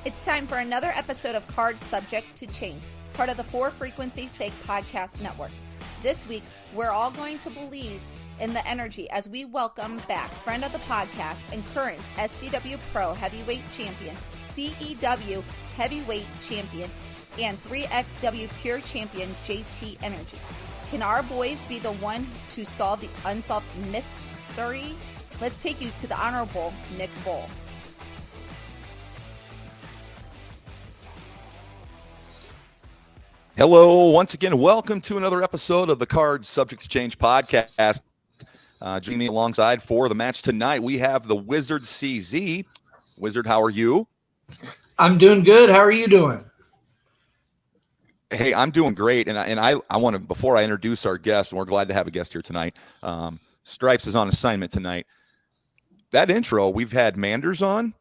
It's time for another episode of Card Subject to Change, part of the For Frequency's Sake podcast network. This week, we're all going to believe in the energy as we welcome back friend of the podcast and current SCWPro Heavyweight Champion, CEW Heavyweight Champion, and 3XW Pure Champion JT Energy. Can our boys be the one to solve the unsolved mystery? Let's take you to the Honorable Nick Bull. Hello, once again, welcome to another episode of the Card Subject to Change podcast. Joining me alongside for the match tonight, we have the Wizard CZ. Wizard, how are you? I'm doing good. How are you doing? Hey, I'm doing great, and I want to, before I introduce our guest, and we're glad to have a guest here tonight, Stripes is on assignment tonight. That intro, we've had Manders on,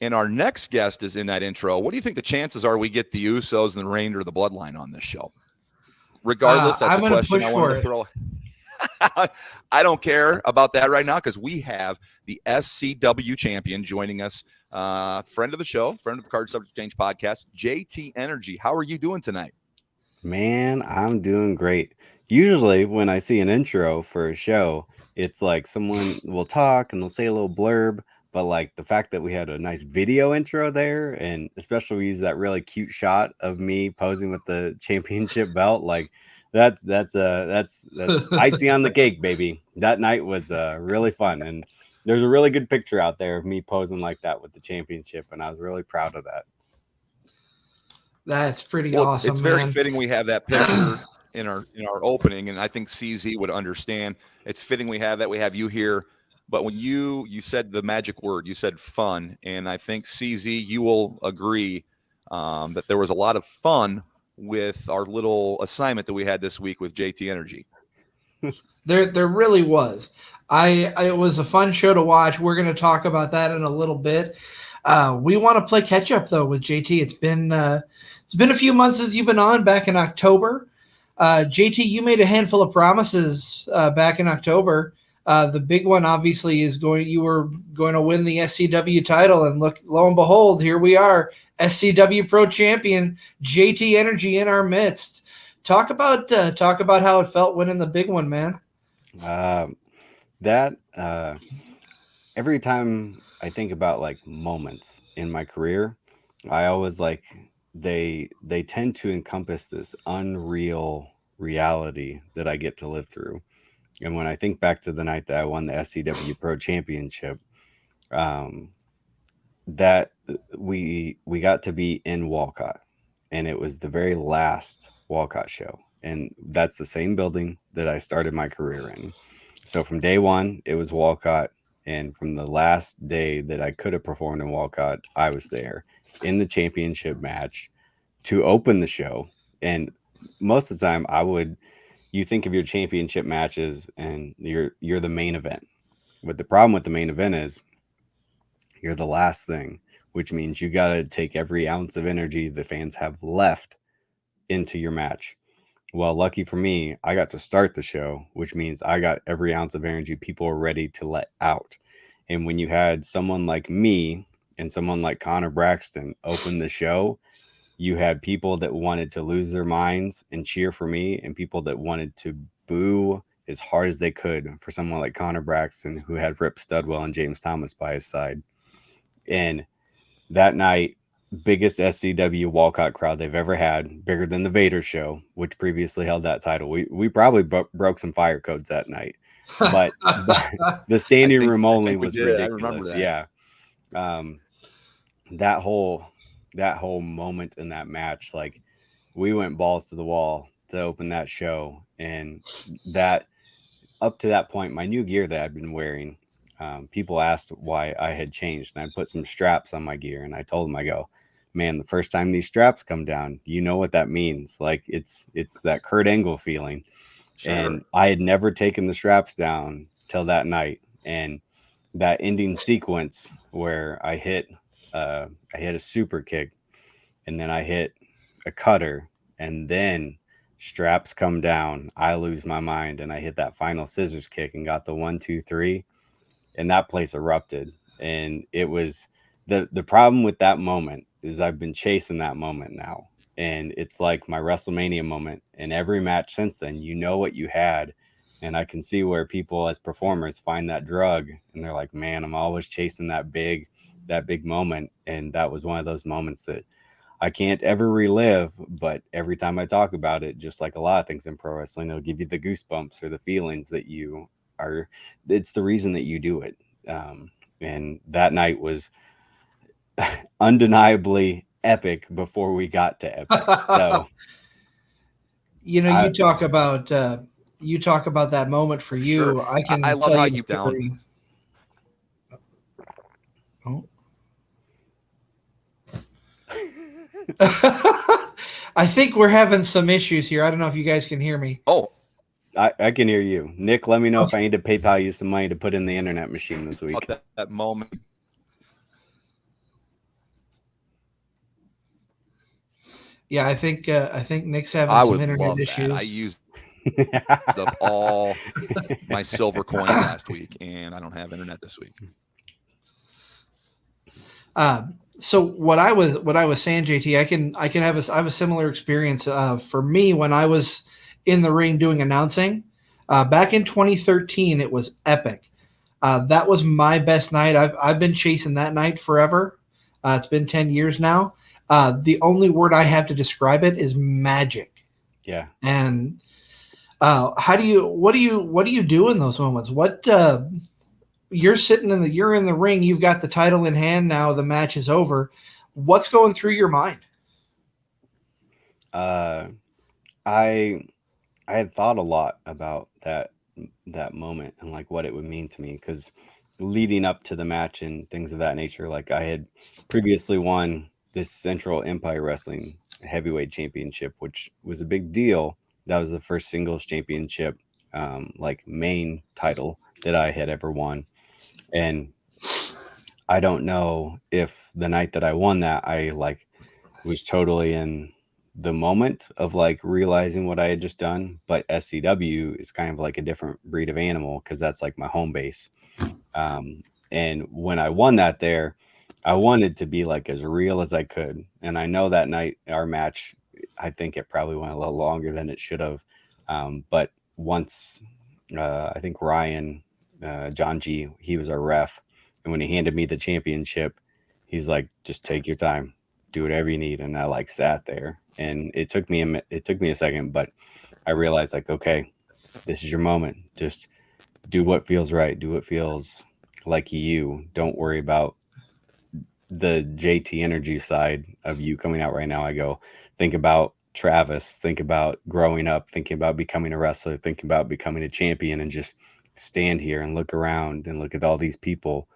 and our next guest is in that intro. What do you think the chances are we get the Usos and the Reign or the Bloodline on this show? Regardless, that's a question I wanted to throw. I don't care about that right now because we have the SCW champion joining us, friend of the show, friend of the Card Subject Change podcast, JT Energy. How are you doing tonight? Man, I'm doing great. Usually when I see an intro for a show, it's like someone will talk and they'll say a little blurb. But like the fact that we had a nice video intro there, and especially we use that really cute shot of me posing with the championship belt, like that's icing on the cake, baby. That night was really fun, and there's a really good picture out there of me posing like that with the championship, and I was really proud of that. That's pretty awesome. It's very fitting we have that picture in our opening, and I think CZ would understand. It's fitting we have that. We have you here. But when you said the magic word, you said fun, and I think, CZ, you will agree that there was a lot of fun with our little assignment that we had this week with JT Energy. There really was. It was a fun show to watch. We're going to talk about that in a little bit. We want to play catch up though with JT. It's been a few months since you've been on, back in October. JT, you made a handful of promises back in October. The big one, obviously, is you were going to win the SCW title, and lo and behold, here we are, SCWPro Champion JT Energy in our midst. Talk about how it felt winning the big one, man. Every time I think about like moments in my career, I always like they tend to encompass this unreal reality that I get to live through. And when I think back to the night that I won the SCWPro Championship, that we got to be in Walcott, and it was the very last Walcott show, and that's the same building that I started my career in. So from day one, it was Walcott, and from the last day that I could have performed in Walcott, I was there in the championship match to open the show. And most of the time, you think of your championship matches and you're the main event. But the problem with the main event is you're the last thing, which means you got to take every ounce of energy the fans have left into your match. Well, lucky for me, I got to start the show, which means I got every ounce of energy people are ready to let out. And when you had someone like me and someone like Connor Braxton open the show, you had people that wanted to lose their minds and cheer for me, and people that wanted to boo as hard as they could for someone like Connor Braxton, who had Rip Studwell and James Thomas by his side. And that night, biggest SCW Walcott crowd they've ever had, bigger than the Vader show, which previously held that title. We probably broke some fire codes that night, but the standing room only was ridiculous. I remember that. Yeah. That whole moment in that match, like we went balls to the wall to open that show. And that up to that point, my new gear that I'd been wearing, people asked why I had changed, and I put some straps on my gear, and I told them, I go, man, the first time these straps come down, you know what that means. Like it's that Kurt Angle feeling. Sure. And I had never taken the straps down till that night. And that ending sequence where I hit a super kick, and then I hit a cutter, and then straps come down. I lose my mind, and I hit that final scissors kick and got the 1, 2, 3, and that place erupted. And it was the problem with that moment is I've been chasing that moment now. And it's like my WrestleMania moment. And every match since then, you know what you had. And I can see where people as performers find that drug and they're like, man, I'm always chasing that big moment. And that was one of those moments that I can't ever relive, but every time I talk about it, just like a lot of things in pro wrestling, it'll give you the goosebumps or the feelings that you are, it's the reason that you do it. And that night was undeniably epic before we got to epic. So, you know, you talk about that moment for you. Sure. I can I love tell how you you the story. Oh. I think we're having some issues here. I don't know if you guys can hear me. Oh, I can hear you. Nick, let me know if I need to PayPal you some money to put in the internet machine this week. That moment. Yeah, I think Nick's having some internet issues. I used up all my silver coins last week, and I don't have internet this week. So what I was saying, JT, I have a similar experience. For me, when I was in the ring doing announcing, back in 2013, it was epic. That was my best night. I've been chasing that night forever. It's been 10 years now. The only word I have to describe it is magic. Yeah. And what do you do in those moments? You're in the ring, you've got the title in hand now, the match is over. What's going through your mind? I had thought a lot about that moment and like what it would mean to me, because leading up to the match and things of that nature, like I had previously won this Central Empire Wrestling Heavyweight Championship, which was a big deal. That was the first singles championship, like main title that I had ever won. And I don't know if the night that I won that, I like was totally in the moment of like realizing what I had just done. But SCW is kind of like a different breed of animal, because that's like my home base. And when I won that there, I wanted to be like as real as I could. And I know that night, our match, I think it probably went a little longer than it should have. But once I think Ryan, John G, he was our ref. And when he handed me the championship, he's like, just take your time, do whatever you need. And I like sat there, and it took me a second, but I realized like, okay, this is your moment. Just do what feels right. Do what feels like you. Don't worry about the JT Energy side of you coming out right now. I go, think about Travis, think about growing up, thinking about becoming a wrestler, thinking about becoming a champion, and just stand here and look around and look at all these people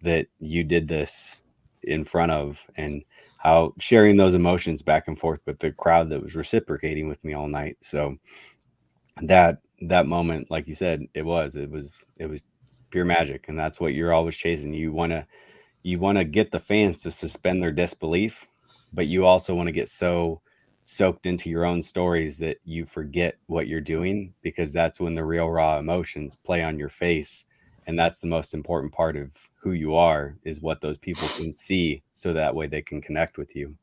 that you did this in front of, and how sharing those emotions back and forth with the crowd that was reciprocating with me all night. So that moment, like you said, it was pure magic. And that's what you're always chasing. You want to get the fans to suspend their disbelief, but you also want to get so soaked into your own stories that you forget what you're doing, because that's when the real raw emotions play on your face. And that's the most important part of who you are, is what those people can see, so that way they can connect with you.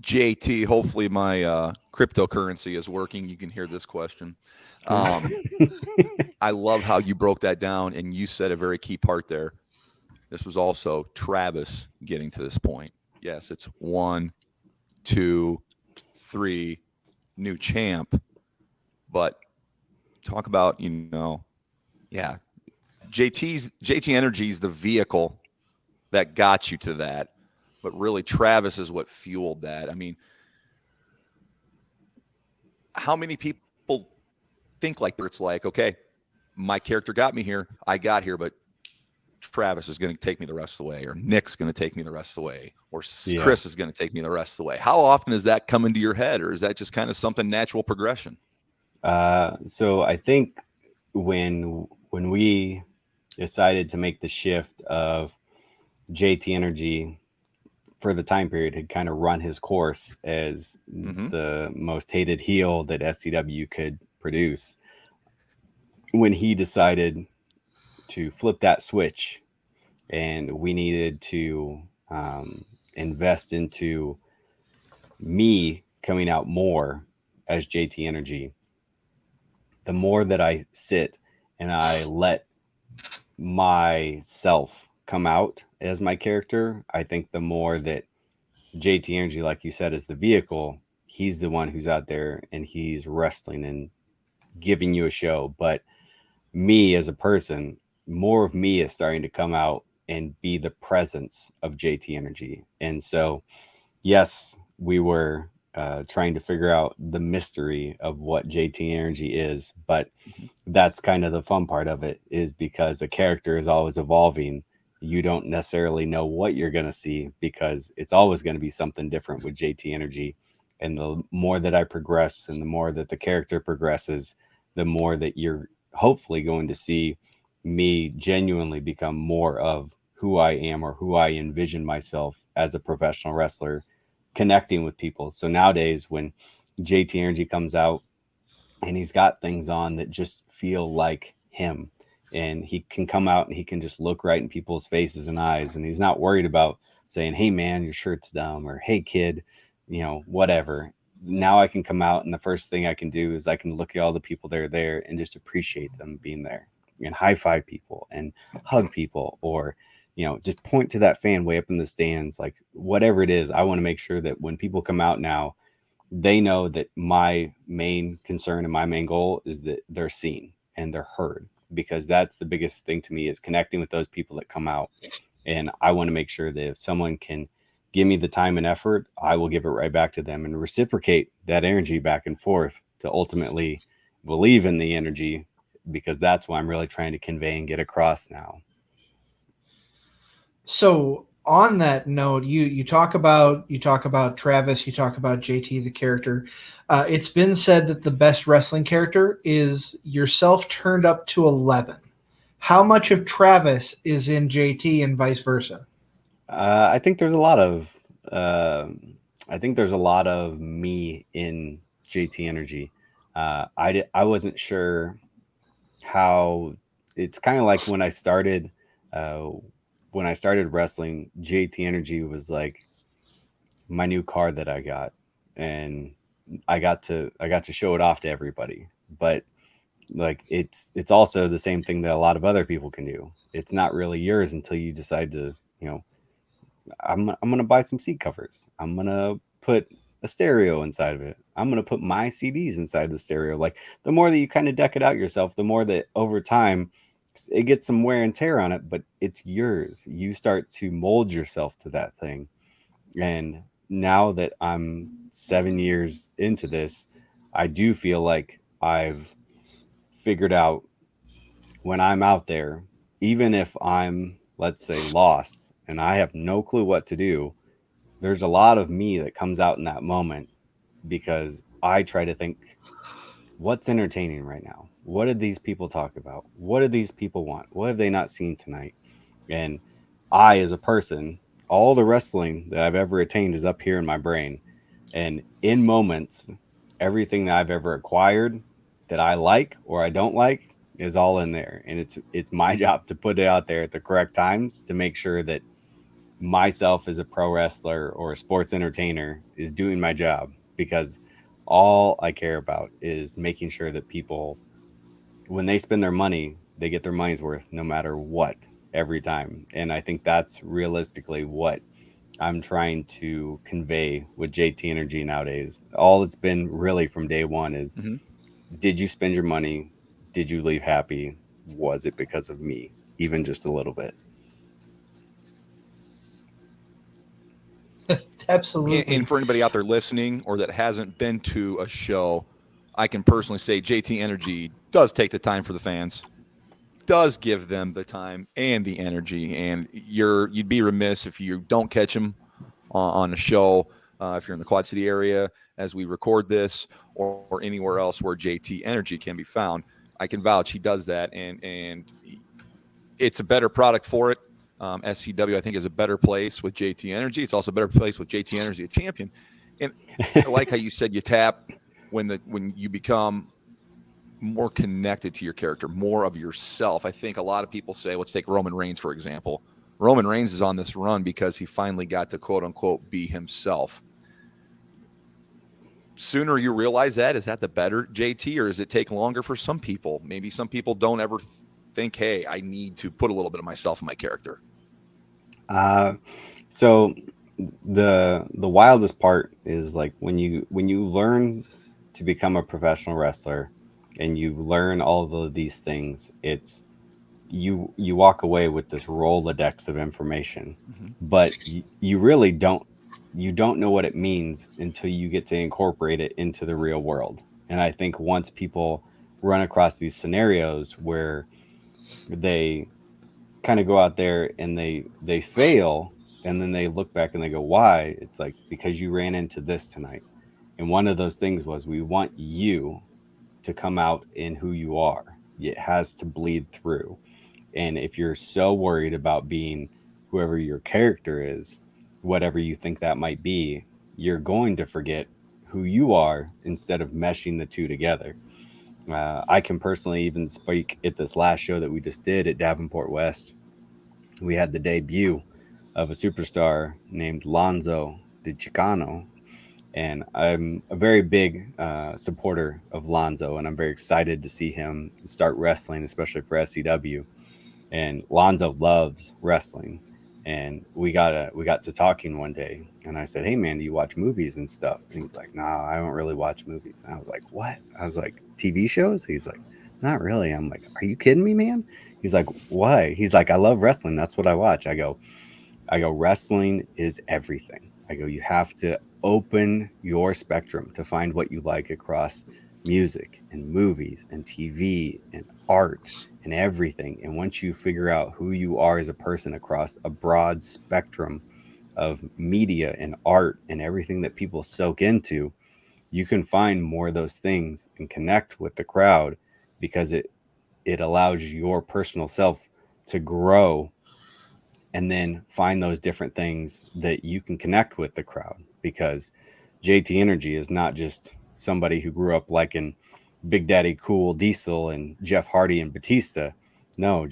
JT, hopefully my cryptocurrency is working. You can hear this question. I love how you broke that down, and you said a very key part there. This was also Travis getting to this point. Yes, it's 1, 2, 3, new champ. But talk about, JT Energy is the vehicle that got you to that. But really, Travis is what fueled that. I mean, how many people think like it's like, okay, my character got me here, I got here, but Travis is going to take me the rest of the way, or Nick's going to take me the rest of the way, or Chris is going to take me the rest of the way. How often does that come into your head, or is that just kind of something natural progression? So I think when we decided to make the shift of JT Energy for the time period had kind of run his course as the most hated heel that SCW could produce, when he decided to flip that switch and we needed to invest into me coming out more as JT Energy, the more that I sit and I let myself come out as my character, I think the more that JT Energy, like you said, is the vehicle, he's the one who's out there and he's wrestling and giving you a show. But me as a person, more of me is starting to come out and be the presence of JT Energy. And so, yes, we were trying to figure out the mystery of what JT Energy is, but that's kind of the fun part of it, is because a character is always evolving. You don't necessarily know what you're going to see because it's always going to be something different with JT Energy. And the more that I progress and the more that the character progresses, the more that you're hopefully going to see me genuinely become more of who I am or who I envision myself as a professional wrestler, connecting with people. So nowadays when JT Energy comes out and he's got things on that just feel like him, and he can come out and he can just look right in people's faces and eyes, and he's not worried about saying, hey man, your shirt's dumb, or hey kid, whatever. Now I can come out and the first thing I can do is I can look at all the people that are there and just appreciate them being there and high five people and hug people, or just point to that fan way up in the stands, like whatever it is. I want to make sure that when people come out now, they know that my main concern and my main goal is that they're seen and they're heard, because that's the biggest thing to me, is connecting with those people that come out. And I want to make sure that if someone can give me the time and effort, I will give it right back to them and reciprocate that energy back and forth to ultimately believe in the energy, because that's what I'm really trying to convey and get across now. So on that note, you talk about Travis, you talk about JT the character. It's been said that the best wrestling character is yourself turned up to 11. How much of Travis is in JT and vice versa? I think there's a lot of me in JT Energy. I wasn't sure how. It's kind of like when I started wrestling, JT Energy was like my new car that I got, and I got to show it off to everybody. But like it's also the same thing that a lot of other people can do. It's not really yours until you decide to, I'm going to buy some seat covers. I'm going to put a stereo inside of it. I'm going to put my CDs inside the stereo. Like the more that you kind of deck it out yourself, the more that over time it gets some wear and tear on it, but it's yours. You start to mold yourself to that thing. And now that I'm 7 years into this, I do feel like I've figured out when I'm out there, even if I'm, let's say, lost and I have no clue what to do, there's a lot of me that comes out in that moment, because I try to think, what's entertaining right now? What did these people talk about? What do these people want? What have they not seen tonight? And I, as a person, all the wrestling that I've ever attained is up here in my brain. And in moments, everything that I've ever acquired that I like or I don't like is all in there. And it's my job to put it out there at the correct times to make sure that myself as a pro wrestler or a sports entertainer is doing my job, because all I care about is making sure that people, when they spend their money, they get their money's worth no matter what, every time. And I think that's realistically what I'm trying to convey with JT Energy nowadays. All it's been really from day one is, did you spend your money? Did you leave happy? Was it because of me? Even just a little bit. Absolutely. And for anybody out there listening or that hasn't been to a show, I can personally say JT Energy does take the time for the fans, does give them the time and the energy. And you'd be remiss if you don't catch him on a show, if you're in the Quad City area as we record this, or anywhere else where JT Energy can be found. I can vouch he does that, and it's a better product for it. SCW, I think, is a better place with JT Energy. It's also a better place with JT Energy, a champion. And I like how you said you tap when you become more connected to your character, more of yourself. I think a lot of people say, let's take Roman Reigns, for example. Roman Reigns is on this run because he finally got to quote unquote be himself. Sooner you realize that, is that the better, JT, or does it take longer for some people? Maybe some people don't ever think, hey, I need to put a little bit of myself in my character. So the wildest part is like when you learn to become a professional wrestler and you learn all of these things, it's you walk away with this Rolodex of information, but you really don't know what it means until you get to incorporate it into the real world. And I think once people run across these scenarios where they kind of go out there and they fail, and then they look back and they go, why? It's like, because you ran into this tonight. And one of those things was, we want you to come out in who you are. It has to bleed through. And if you're so worried about being whoever your character is, whatever you think that might be, you're going to forget who you are instead of meshing the two together. I can personally even speak at this last show that we just did at Davenport West. We had the debut of a superstar named Lonzo the Chicano. And I'm a very big supporter of Lonzo, and I'm very excited to see him start wrestling, especially for SCW. And Lonzo loves wrestling. And we got to talking one day, and I said, hey man, do you watch movies and stuff? And he's like, nah, I don't really watch movies. And I was like, what? I was like, TV shows? He's like, not really. I'm like, are you kidding me, man? He's like, why? He's like, I love wrestling. That's what I watch. I go, wrestling is everything. I go, you have to open your spectrum to find what you like across music and movies and TV and art and everything. And once you figure out who you are as a person across a broad spectrum of media and art and everything that people soak into, you can find more of those things and connect with the crowd, because it allows your personal self to grow and then find those different things that you can connect with the crowd. Because JT Energy is not just somebody who grew up liking Big Daddy Cool Diesel and Jeff Hardy and Batista. No,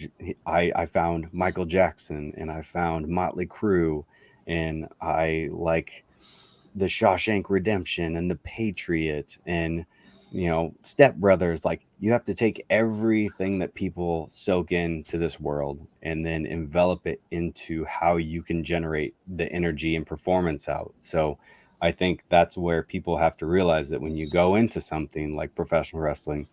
I found Michael Jackson, and I found Motley Crue, and I like the Shawshank Redemption and the Patriot and, you know, Step Brothers. Like, you have to take everything that people soak into this world and then envelop it into how you can generate the energy and performance out. So I think that's where people have to realize that when you go into something like professional wrestling,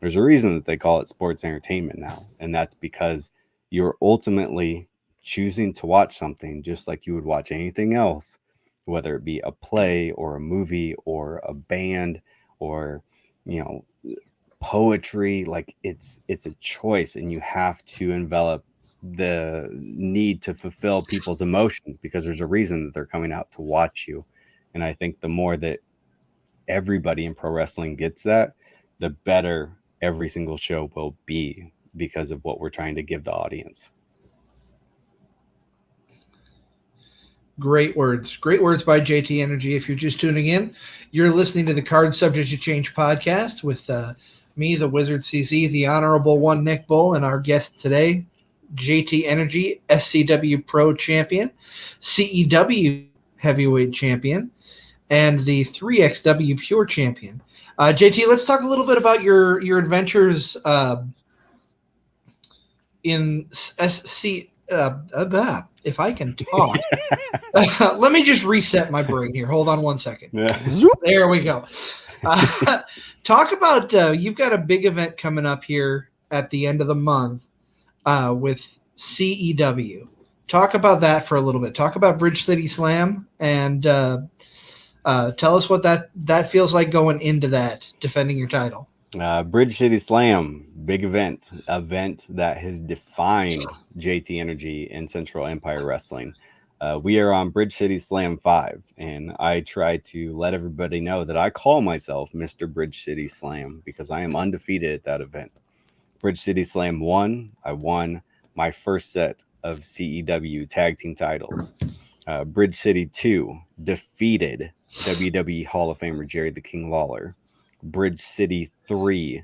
there's a reason that they call it sports entertainment now. And that's because you're ultimately choosing to watch something just like you would watch anything else, whether it be a play or a movie or a band or, you know, poetry. Like, it's a choice, and you have to envelop the need to fulfill people's emotions, because there's a reason that they're coming out to watch you. And I think the more that everybody in pro wrestling gets that, the better every single show will be, because of what we're trying to give the audience. Great words. Great words by JT Energy. If you're just tuning in, you're listening to the Card Subject to Change podcast with me, the Wizard CZ, the Honorable One Nick Bull, and our guest today, JT Energy, SCWPro Champion, CEW Heavyweight Champion, and the 3XW Pure Champion. JT, let's talk a little bit about your adventures in SC. If I can talk. Let me just reset my brain here. Hold on one second. There we go. Talk about you've got a big event coming up here at the end of the month with CEW. Talk about that for a little bit. Talk about Bridge City Slam, and tell us what that feels like going into that, defending your title. Bridge City Slam, big event that has defined JT Energy in Central Empire Wrestling. We are on Bridge City Slam 5, and I try to let everybody know that I call myself Mr. Bridge City Slam because I am undefeated at that event. Bridge City Slam 1, I won my first set of CEW tag team titles. Bridge City 2, defeated WWE Hall of Famer Jerry the King Lawler. Bridge City 3,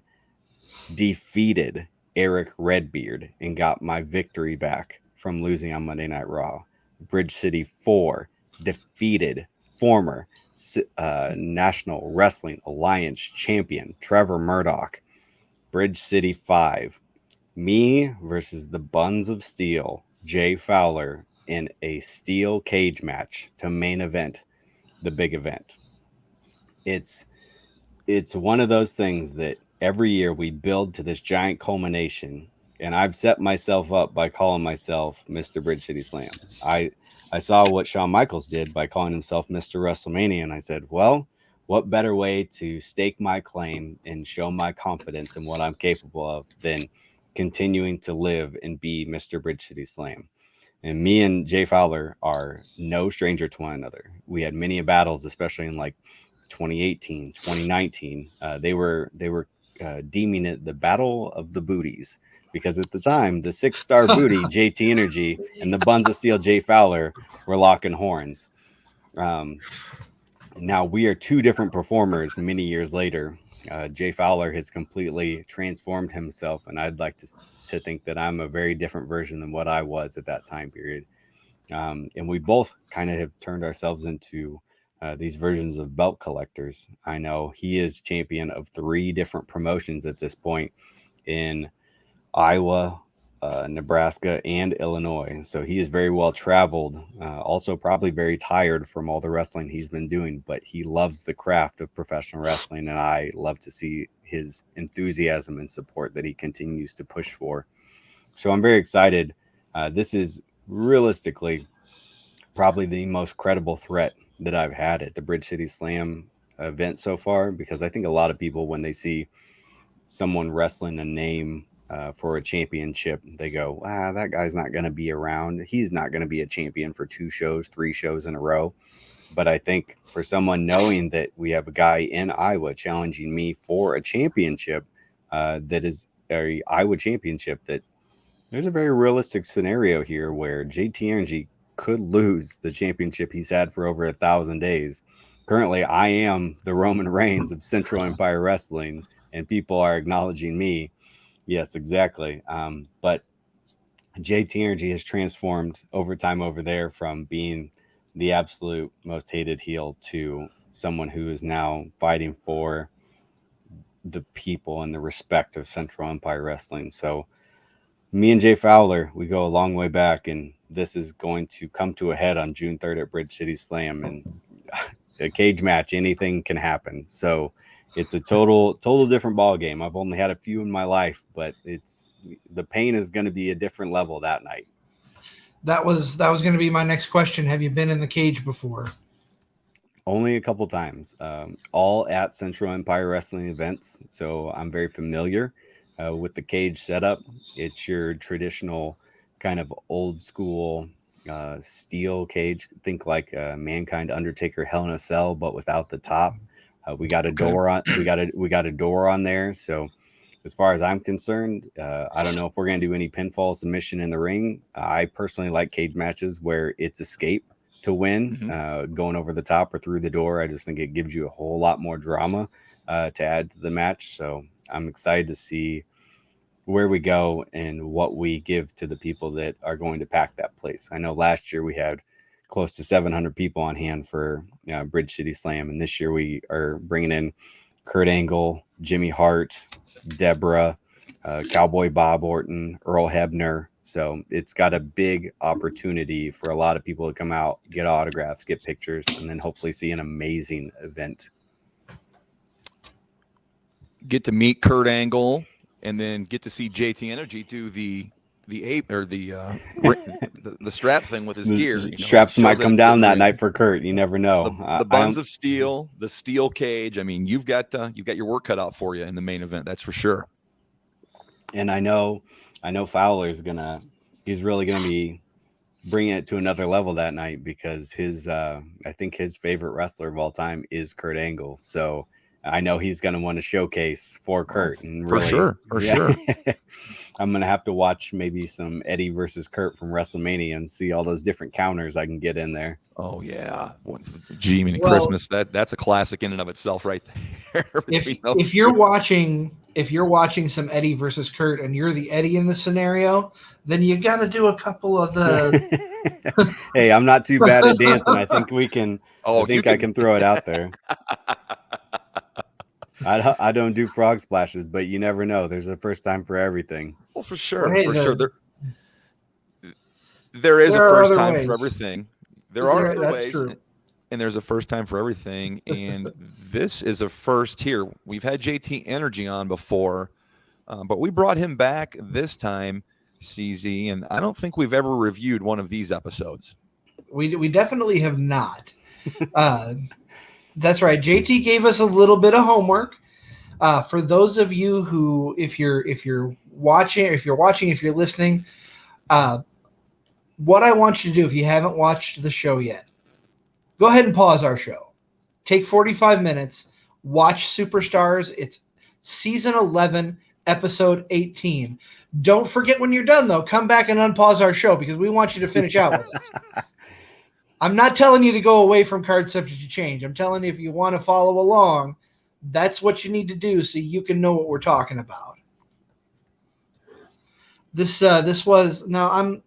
defeated Eric Redbeard and got my victory back from losing on Monday Night Raw. Bridge City 4 defeated former National Wrestling Alliance champion Trevor Murdoch. Bridge City 5, me versus the Buns of Steel, Jay Fowler, in a steel cage match to main event the big event. It's one of those things that every year we build to this giant culmination, and I've set myself up by calling myself Mr. Bridge City Slam. I saw what Shawn Michaels did by calling himself Mr. WrestleMania, and I said, well, what better way to stake my claim and show my confidence in what I'm capable of than continuing to live and be Mr. Bridge City Slam? And me and Jay Fowler are no stranger to one another. We had many battles, especially in like 2018, 2019. They were deeming it the Battle of the Booties, because at the time, the 6-star booty, JT Energy, and the Buns of Steel, Jay Fowler, were locking horns. Now we are two different performers many years later. Jay Fowler has completely transformed himself, and I'd like to think that I'm a very different version than what I was at that time period. And we both kind of have turned ourselves into these versions of belt collectors. I know he is champion of 3 different promotions at this point in Iowa, Nebraska, and Illinois. So he is very well traveled, also probably very tired from all the wrestling he's been doing, but he loves the craft of professional wrestling, and I love to see his enthusiasm and support that he continues to push for. So I'm very excited. This is realistically probably the most credible threat that I've had at the Bridge City Slam event so far, because I think a lot of people, when they see someone wrestling a name for a championship, they go, that guy's not going to be around. He's not going to be a champion for 2 shows, 3 shows in a row. But I think for someone knowing that we have a guy in Iowa challenging me for a championship that is a Iowa championship, that there's a very realistic scenario here where JT Energy could lose the championship he's had for over 1,000 days. Currently, I am the Roman Reigns of Central Empire Wrestling, and people are acknowledging me. Yes, exactly. But JT Energy has transformed over time over there from being the absolute most hated heel to someone who is now fighting for the people and the respect of Central Empire Wrestling. So me and Jay Fowler, we go a long way back, and this is going to come to a head on June 3rd at Bridge City Slam. And a cage match, anything can happen. So it's a total different ball game. I've only had a few in my life, but the pain is going to be a different level that night. That was going to be my next question. Have you been in the cage before? Only a couple times, all at Central Empire Wrestling events. So I'm very familiar with the cage setup. It's your traditional kind of old school steel cage. Think like Mankind, Undertaker, Hell in a Cell, but without the top. We got a door on. We got a door on there. So as far as I'm concerned, I don't know if we're going to do any pinfall submission in the ring. I personally like cage matches where it's escape to win, going over the top or through the door. I just think it gives you a whole lot more drama to add to the match. So I'm excited to see where we go and what we give to the people that are going to pack that place. I know last year we had close to 700 people on hand for Bridge City Slam, and this year we are bringing in Kurt Angle, Jimmy Hart, Deborah, Cowboy Bob Orton, Earl Hebner. So it's got a big opportunity for a lot of people to come out, get autographs, get pictures, and then hopefully see an amazing event. Get to meet Kurt Angle, and then get to see JT Energy do the ape or the strap thing with his gear. Straps might come down that night for Kurt. You never know. The Buns of Steel, the steel cage. I mean, you've got your work cut out for you in the main event. That's for sure. And I know Fowler's he's really gonna be bringing it to another level that night, because I think his favorite wrestler of all time is Kurt Angle. So I know he's going to want to showcase for Kurt. And really, for sure. I'm going to have to watch maybe some Eddie versus Kurt from WrestleMania and see all those different counters I can get in there. Oh, yeah. G-Man Christmas. That's a classic in and of itself right there. If you're watching if you're watching some Eddie versus Kurt and you're the Eddie in the scenario, then you got to do a couple of the. Hey, I'm not too bad at dancing. I think we can. Oh, I think I can throw it out there. I don't do frog splashes, but you never know. There's a first time for everything. Well, for sure, Well, hey, for sure. There is a first time for everything. There are other ways, true. And there's a first time for everything. And this is a first here. We've had JT Energy on before, but we brought him back this time, CZ, and I don't think we've ever reviewed one of these episodes. We definitely have not. That's right. JT gave us a little bit of homework. For those of you who, if you're listening, what I want you to do, if you haven't watched the show yet, go ahead and pause our show. Take 45 minutes. Watch Superstars. It's season 11, episode 18. Don't forget when you're done, though. Come back and unpause our show because we want you to finish out with us. I'm not telling you to go away from Card Subject to Change. I'm telling you if you want to follow along, that's what you need to do so you can know what we're talking about. This was now I'm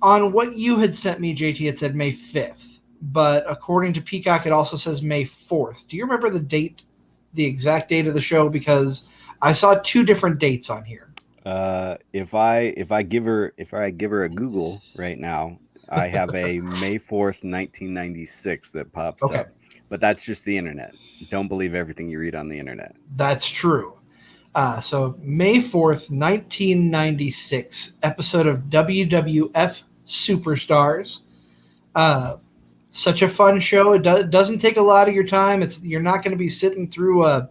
on what you had sent me, JT. It said May 5th, but according to Peacock, it also says May 4th. Do you remember the date, the exact date of the show? Because I saw two different dates on here. If I give her a Google right now, I have a May 4th, 1996 that pops up. But that's just the internet. Don't believe everything you read on the internet. That's true. So May 4th, 1996, episode of WWF Superstars. Such a fun show. It doesn't take a lot of your time. You're not going to be sitting through a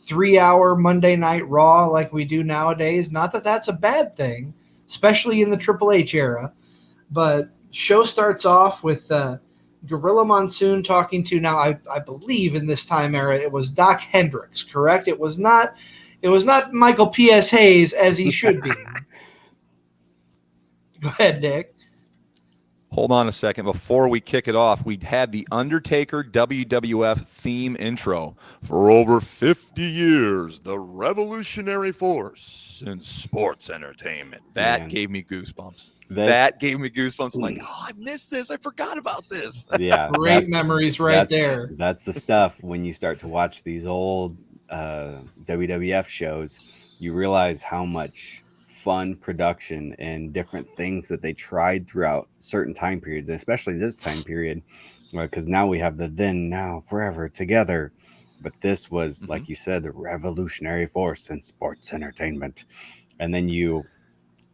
3-hour Monday Night Raw like we do nowadays. Not that that's a bad thing, especially in the Triple H era. But show starts off with Gorilla Monsoon talking to, now I believe in this time era it was Doc Hendricks, correct? It was not Michael P.S. Hayes as he should be. Go ahead, Nick. Hold on a second. Before we kick it off, we had the Undertaker WWF theme intro. For over 50 years, the revolutionary force in sports entertainment. That gave me goosebumps. That gave me goosebumps. I'm like, oh, I missed this. I forgot about this. Yeah. Great memories right there. That's the stuff. When you start to watch these old WWF shows, you realize how much fun production and different things that they tried throughout certain time periods, especially this time period, because now we have the then, now, forever together. But this was, like you said, the revolutionary force in sports entertainment. And then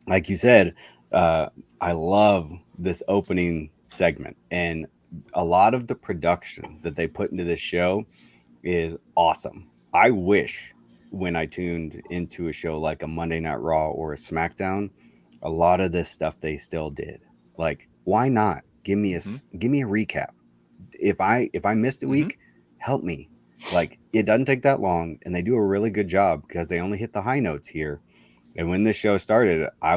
like you said, I love this opening segment, and a lot of the production that they put into this show is awesome. I wish when I tuned into a show like a Monday Night Raw or a SmackDown, a lot of this stuff they still did. Like, why not give me a recap? If I missed a week, help me. Like, it doesn't take that long, and they do a really good job because they only hit the high notes here. And when this show started, I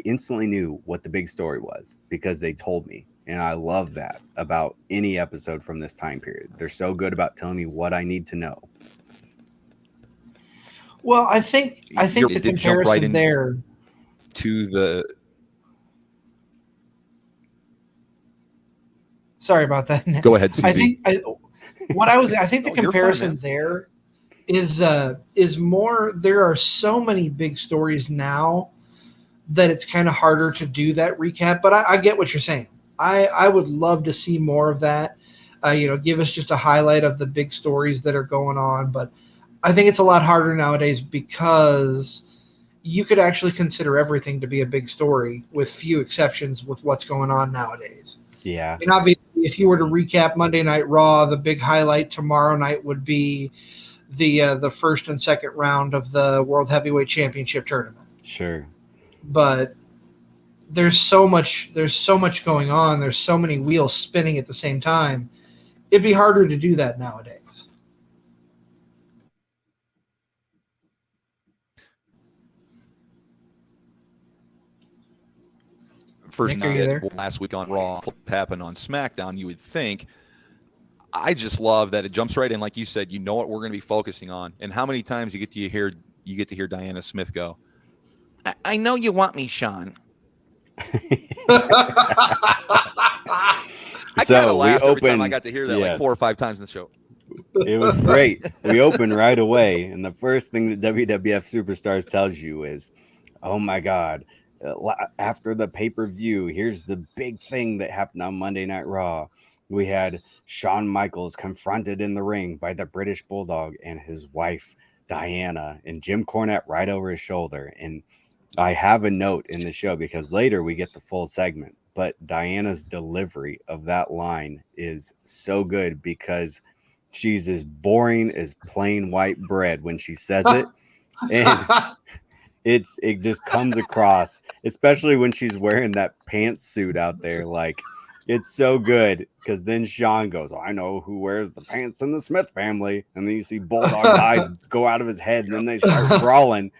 instantly knew what the big story was because they told me. And I love that about any episode from this time period. They're so good about telling me what I need to know. Well, I think the comparison there to the. Sorry about that, Nick. Go ahead, CZ. I think the comparison there is more. There are so many big stories now that it's kind of harder to do that recap. But I get what you're saying. I would love to see more of that. Give us just a highlight of the big stories that are going on. But I think it's a lot harder nowadays because you could actually consider everything to be a big story with few exceptions with what's going on nowadays. Yeah. And obviously, if you were to recap Monday Night Raw, the big highlight tomorrow night would be the first and second round of the World Heavyweight Championship tournament. Sure. But there's so much going on. There's so many wheels spinning at the same time. It'd be harder to do that nowadays. First night last week on Raw happened on SmackDown, you would think. I just love that it jumps right in, like you said. You know what we're going to be focusing on, and how many times you get to hear Diana Smith go, I know you want me, Sean. I kind of laughed every time I got to hear that, like 4 or 5 times in the show. It was great. We open right away, and the first thing that WWF Superstars tells you is, oh my God, after the pay-per-view, here's the big thing that happened on Monday Night Raw. We had Shawn Michaels confronted in the ring by the British Bulldog and his wife, Diana, and Jim Cornette right over his shoulder. And I have a note in the show because later we get the full segment, but Diana's delivery of that line is so good because she's as boring as plain white bread when she says it. And it just comes across, especially when she's wearing that pantsuit out there. Like, it's so good because then Sean goes, I know who wears the pants in the Smith family. And then you see Bulldog's eyes go out of his head and then they start brawling.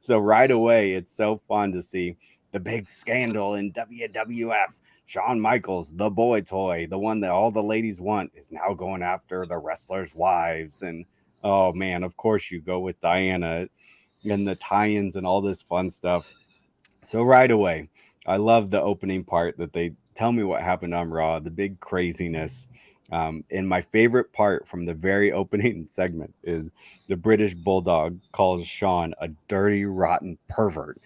So right away, it's so fun to see the big scandal in WWF. Shawn Michaels, the boy toy, the one that all the ladies want, is now going after the wrestlers' wives. And oh man, of course you go with Diana and the tie-ins and all this fun stuff. So right away, I love the opening part that they tell me what happened on Raw, the big craziness. And my favorite part from the very opening segment is the British Bulldog calls Shawn a dirty, rotten pervert.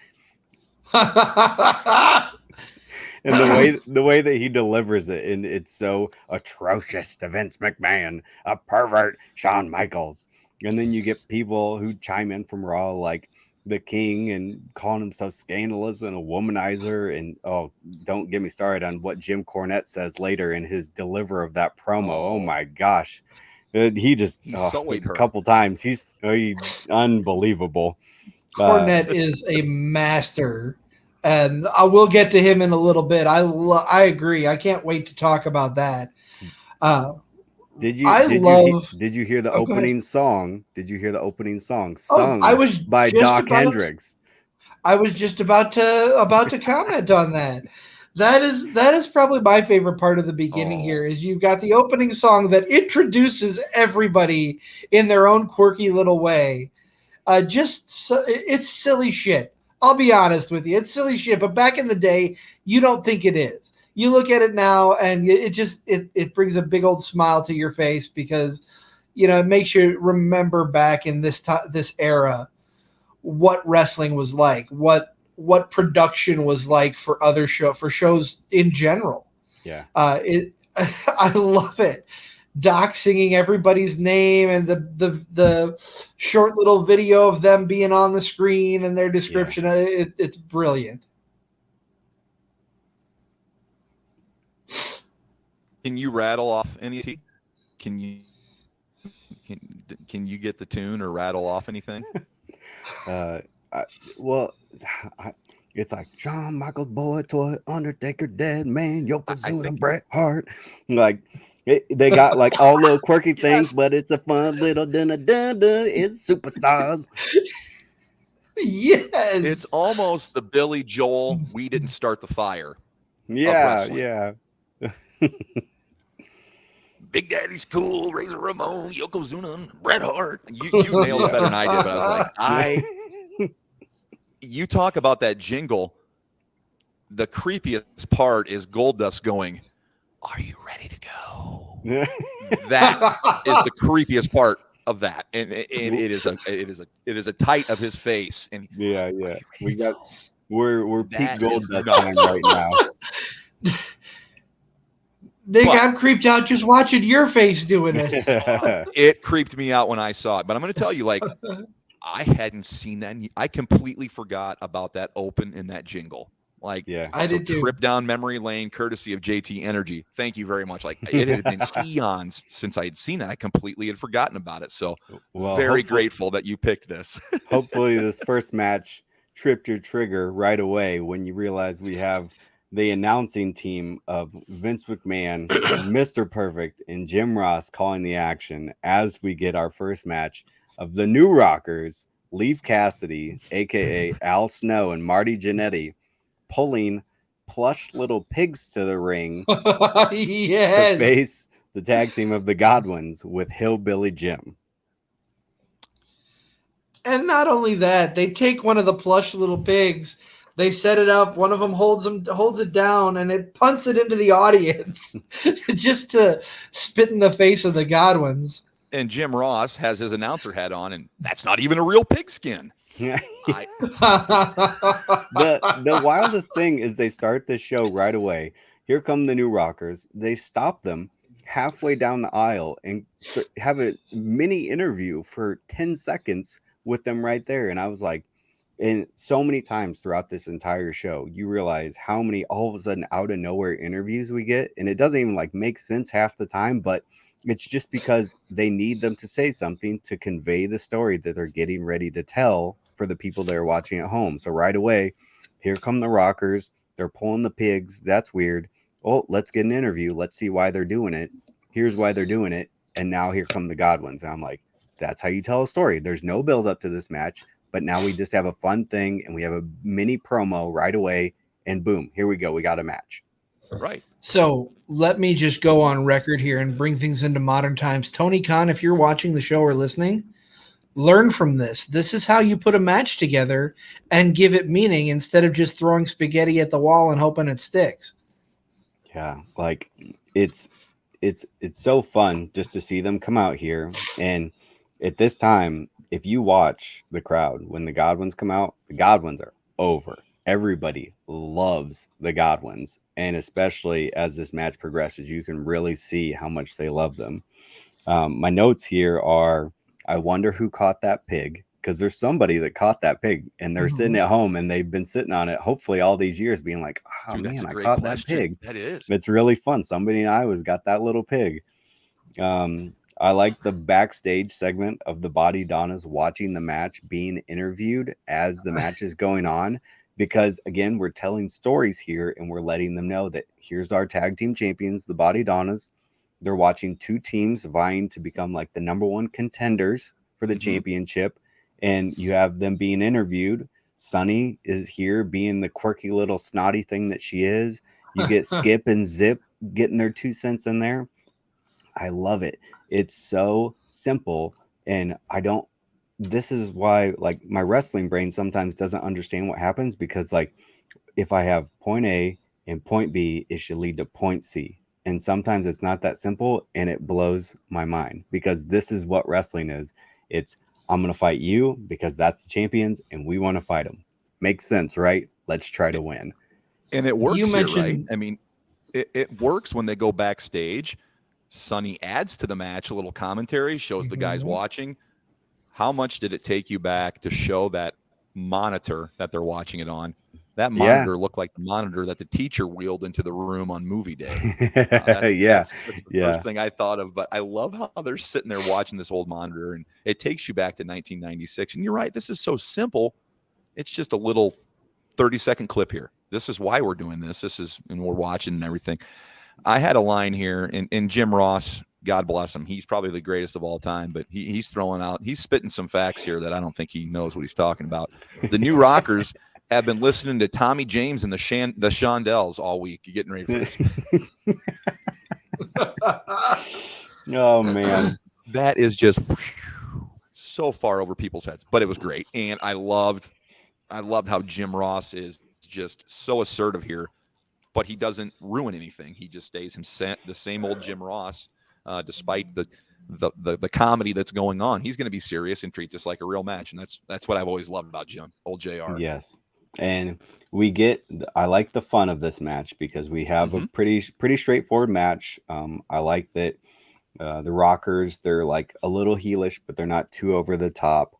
And the way that he delivers it, and it's so atrocious to Vince McMahon, a pervert, Shawn Michaels. And then you get people who chime in from Raw, like the King, and calling himself scandalous and a womanizer. And oh, don't get me started on what Jim Cornette says later in his deliver of that promo. Oh my gosh, he sullied her a couple times. He's unbelievable. Cornette is a master. And I will get to him in a little bit. I agree. I can't wait to talk about that. Did you hear the opening song? Did you hear the opening song sung by Doc Hendricks? I was just about to comment on that. That is probably my favorite part of the beginning here is you've got the opening song that introduces everybody in their own quirky little way. It's silly shit. I'll be honest with you. It's silly shit, but back in the day, you don't think it is. You look at it now and it brings a big old smile to your face because, it makes you remember back in this era what wrestling was like, what production was like for shows in general. Yeah. I love it. Doc singing everybody's name and the short little video of them being on the screen and their description. Yeah. It's brilliant. Can you rattle off any? Can you get the tune or rattle off anything? It's like Shawn Michaels, boy toy, Undertaker, dead man, Yokozuna, Bret Hart. Like they got like all little quirky things, but it's a fun little it's superstars. Yes, it's almost the Billy Joel. We didn't start the fire. Yeah. Big Daddy's cool, Razor Ramon, Yokozuna, Bret Hart. You nailed it better than I did, but I was like, you talk about that jingle. The creepiest part is Goldust going, "Are you ready to go?" That is the creepiest part of that, and it is a tight of his face. And we're peak Goldust time right now. Nick, I'm creeped out just watching your face doing it. It creeped me out when I saw it, but I'm going to tell you, like, I hadn't seen that. I completely forgot about that open in that jingle. Like, I did too. Trip down memory lane, courtesy of JT Energy. Thank you very much. Like, it had been eons since I had seen that. I completely had forgotten about it. So, very grateful that you picked this. Hopefully, this first match tripped your trigger right away when you realize we have the announcing team of Vince McMahon, Mr. Perfect, and Jim Ross calling the action as we get our first match of the New Rockers, Leif Cassidy, a.k.a. Al Snow, and Marty Jannetty, pulling plush little pigs to the ring yes. to face the tag team of the Godwins with Hillbilly Jim. And not only that, they take one of the plush little pigs, they set it up, one of them holds it down, and it punts it into the audience just to spit in the face of the Godwins. And Jim Ross has his announcer hat on, and that's not even a real pigskin. The wildest thing is they start this show right away. Here come the new Rockers. They stop them halfway down the aisle and have a mini interview for 10 seconds with them right there. And I was like, and so many times throughout this entire show, you realize how many all of a sudden out of nowhere interviews we get. And it doesn't even like make sense half the time, but it's just because they need them to say something to convey the story that they're getting ready to tell for the people that are watching at home. So right away, here come the Rockers. They're pulling the pigs. That's weird. Oh, let's get an interview. Let's see why they're doing it. Here's why they're doing it. And now here come the Godwins. And I'm like, that's how you tell a story. There's no build up to this match, but now we just have a fun thing and we have a mini promo right away. And boom, here we go. We got a match. Right. So let me just go on record here and bring things into modern times. Tony Khan, if you're watching the show or listening, learn from this. This is how you put a match together and give it meaning instead of just throwing spaghetti at the wall and hoping it sticks. Yeah, like it's so fun just to see them come out here. And at this time, if you watch the crowd when the Godwins come out, the Godwins are over. Everybody loves the Godwins, and especially as this match progresses, you can really see how much they love them. My notes here are, I wonder who caught that pig, because there's somebody that caught that pig, and they're sitting at home, and they've been sitting on it, hopefully all these years, being like, oh, Dude, man, I caught question. that pig. That is. It's really fun. Somebody in Iowa's got that little pig. I like the backstage segment of the Body Donnas watching the match, being interviewed as the match is going on. Because again, we're telling stories here and we're letting them know that here's our tag team champions, the Body Donnas. They're watching two teams vying to become like the number one contenders for the championship. And you have them being interviewed. Sunny is here being the quirky little snotty thing that she is. You get Skip and Zip getting their 2 cents in there. I love it. It's so simple. And this is why like my wrestling brain sometimes doesn't understand what happens, because like if I have point A and point B, it should lead to point C. And sometimes it's not that simple, and it blows my mind, because this is what wrestling is. It's, I'm going to fight you because that's the champions and we want to fight them. Makes sense, right? Let's try to win. And it works here, right? I mean, it works when they go backstage. Sonny adds to the match a little commentary, shows the guys watching. How much did it take you back to show that monitor that they're watching it on? That monitor looked like the monitor that the teacher wheeled into the room on movie day. That's the first thing I thought of. But I love how they're sitting there watching this old monitor, and it takes you back to 1996. And you're right, this is so simple. It's just a little 30-second clip here. This is why we're doing this. And we're watching and everything. I had a line here, and Jim Ross, God bless him, he's probably the greatest of all time, but he's spitting some facts here that I don't think he knows what he's talking about. The new Rockers have been listening to Tommy James and the Shondells all week, getting ready for this. Oh, man. That is just so far over people's heads, but it was great. And I loved how Jim Ross is just so assertive here, but he doesn't ruin anything. He just stays the same old Jim Ross, despite the comedy that's going on. He's going to be serious and treat this like a real match, and that's what I've always loved about old JR. Yes, and I like the fun of this match because we have a pretty straightforward match. I like that the Rockers, they're like a little heelish, but they're not too over the top.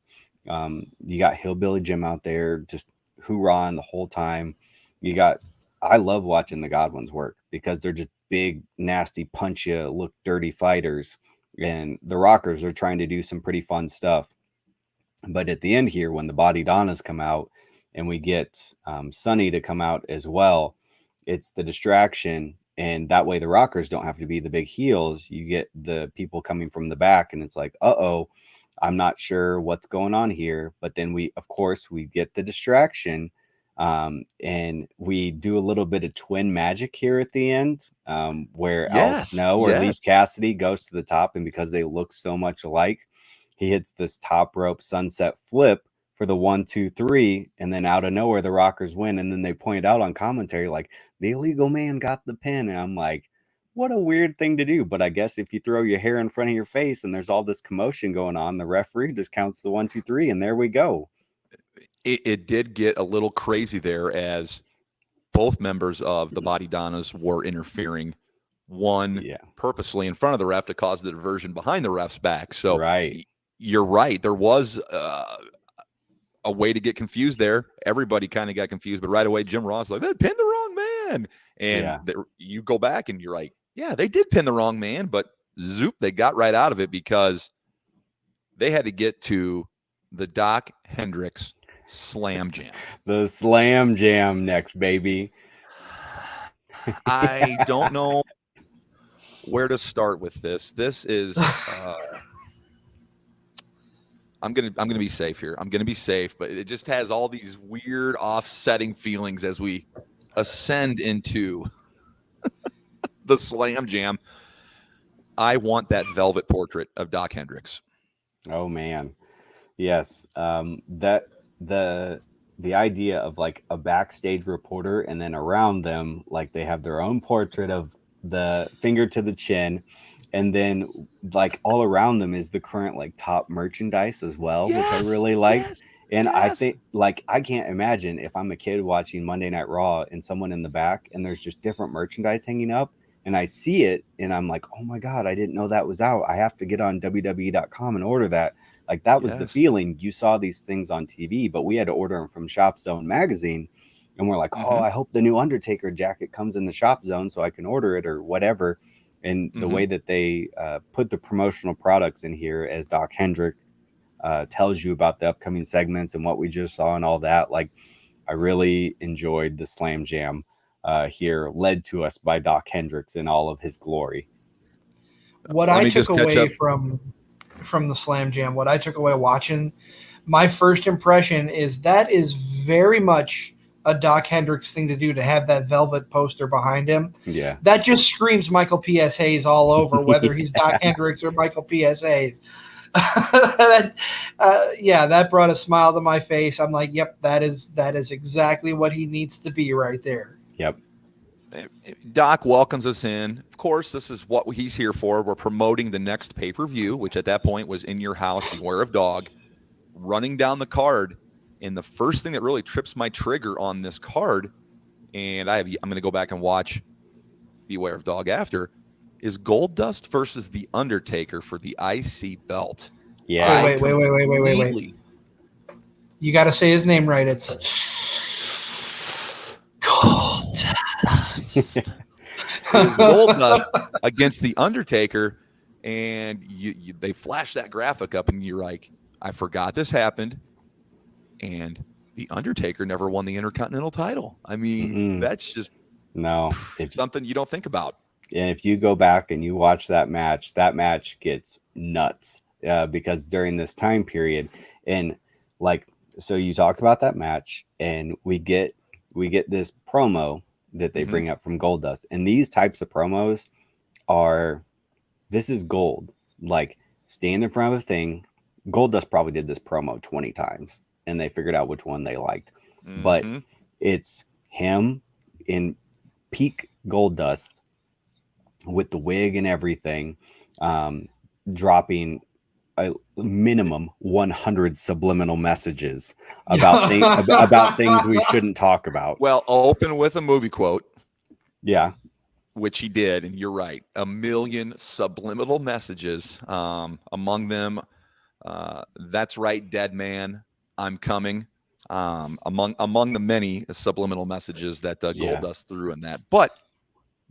You got Hillbilly Jim out there just hoorahing the whole time. I love watching the Godwins work because they're just big, nasty, punch you, look dirty fighters. And the Rockers are trying to do some pretty fun stuff. But at the end here, when the Body Donnas come out and we get Sonny to come out as well, it's the distraction. And that way the Rockers don't have to be the big heels. You get the people coming from the back and it's like, uh-oh, I'm not sure what's going on here. But then we get the distraction And we do a little bit of twin magic here at the end, where Al Yes, Snow or Leaf yes. Cassidy goes to the top, and because they look so much alike, he hits this top rope sunset flip for the 1, 2, 3, and then out of nowhere the Rockers win. And then they point out on commentary like the illegal man got the pin, and I'm like, what a weird thing to do. But I guess if you throw your hair in front of your face and there's all this commotion going on, the referee just counts the 1, 2, 3, and there we go. It did get a little crazy there as both members of the Body Donnas were interfering, one purposely in front of the ref to cause the diversion behind the ref's back. So you're right. There was a way to get confused there. Everybody kind of got confused, but right away Jim Ross like, they pinned the wrong man. And you go back and you're like, yeah, they did pin the wrong man, but zoop, they got right out of it because they had to get to the Doc Hendricks Slam Jam. The Slam Jam next, baby. I don't know where to start with this. This is I'm gonna be safe here. I'm gonna be safe, but it just has all these weird offsetting feelings as we ascend into the Slam Jam. I want that velvet portrait of Doc Hendricks. Oh man. Yes. That the idea of like a backstage reporter and then around them, like they have their own portrait of the finger to the chin, and then like all around them is the current like top merchandise as well, which I really like. And I think like I can't imagine if I'm a kid watching Monday Night Raw and someone in the back and there's just different merchandise hanging up and I see it and I'm like, oh my God, I didn't know that was out. I have to get on WWE.com and order that. Like that was the feeling. You saw these things on TV, but we had to order them from Shop Zone magazine. And we're like, oh, I hope the new Undertaker jacket comes in the Shop Zone so I can order it or whatever. And the way that they put the promotional products in here as Doc Hendrick tells you about the upcoming segments and what we just saw and all that. Like, I really enjoyed the Slam Jam here, led to us by Doc Hendricks in all of his glory. What I took away from the Slam Jam, what I took away watching, my first impression is that is very much a Doc Hendricks thing to do, to have that velvet poster behind him. Yeah. That just screams Michael P.S. Hayes all over, whether he's Doc Hendricks or Michael P.S. Hayes. That brought a smile to my face. I'm like, yep, that is exactly what he needs to be right there. Yep. Doc welcomes us in. Of course, this is what he's here for. We're promoting the next pay-per-view, which at that point was In Your House, Beware of Dog. Running down the card, and the first thing that really trips my trigger on this card, and I'm going to go back and watch Beware of Dog after, is Goldust versus The Undertaker for the IC belt. Yeah. Wait. You got to say his name right. It's Goldust. It was Goldust against The Undertaker, and they flash that graphic up, and you're like, I forgot this happened, and The Undertaker never won the Intercontinental title. I mean, that's just something you don't think about. And if you go back and you watch that match gets nuts because during this time period, and like, so you talk about that match, and we get this promo that they bring up from Goldust, and these types of promos this is gold. Like, stand in front of a thing. Goldust probably did this promo 20 times, and they figured out which one they liked. But it's him in peak Goldust with the wig and everything, dropping a minimum 100 subliminal messages about things we shouldn't talk about. Well, open with a movie quote. Yeah. Which he did, and you're right. 1 million subliminal messages. Among them, that's right, dead man, I'm coming. Among the many subliminal messages that Goldust threw in that. But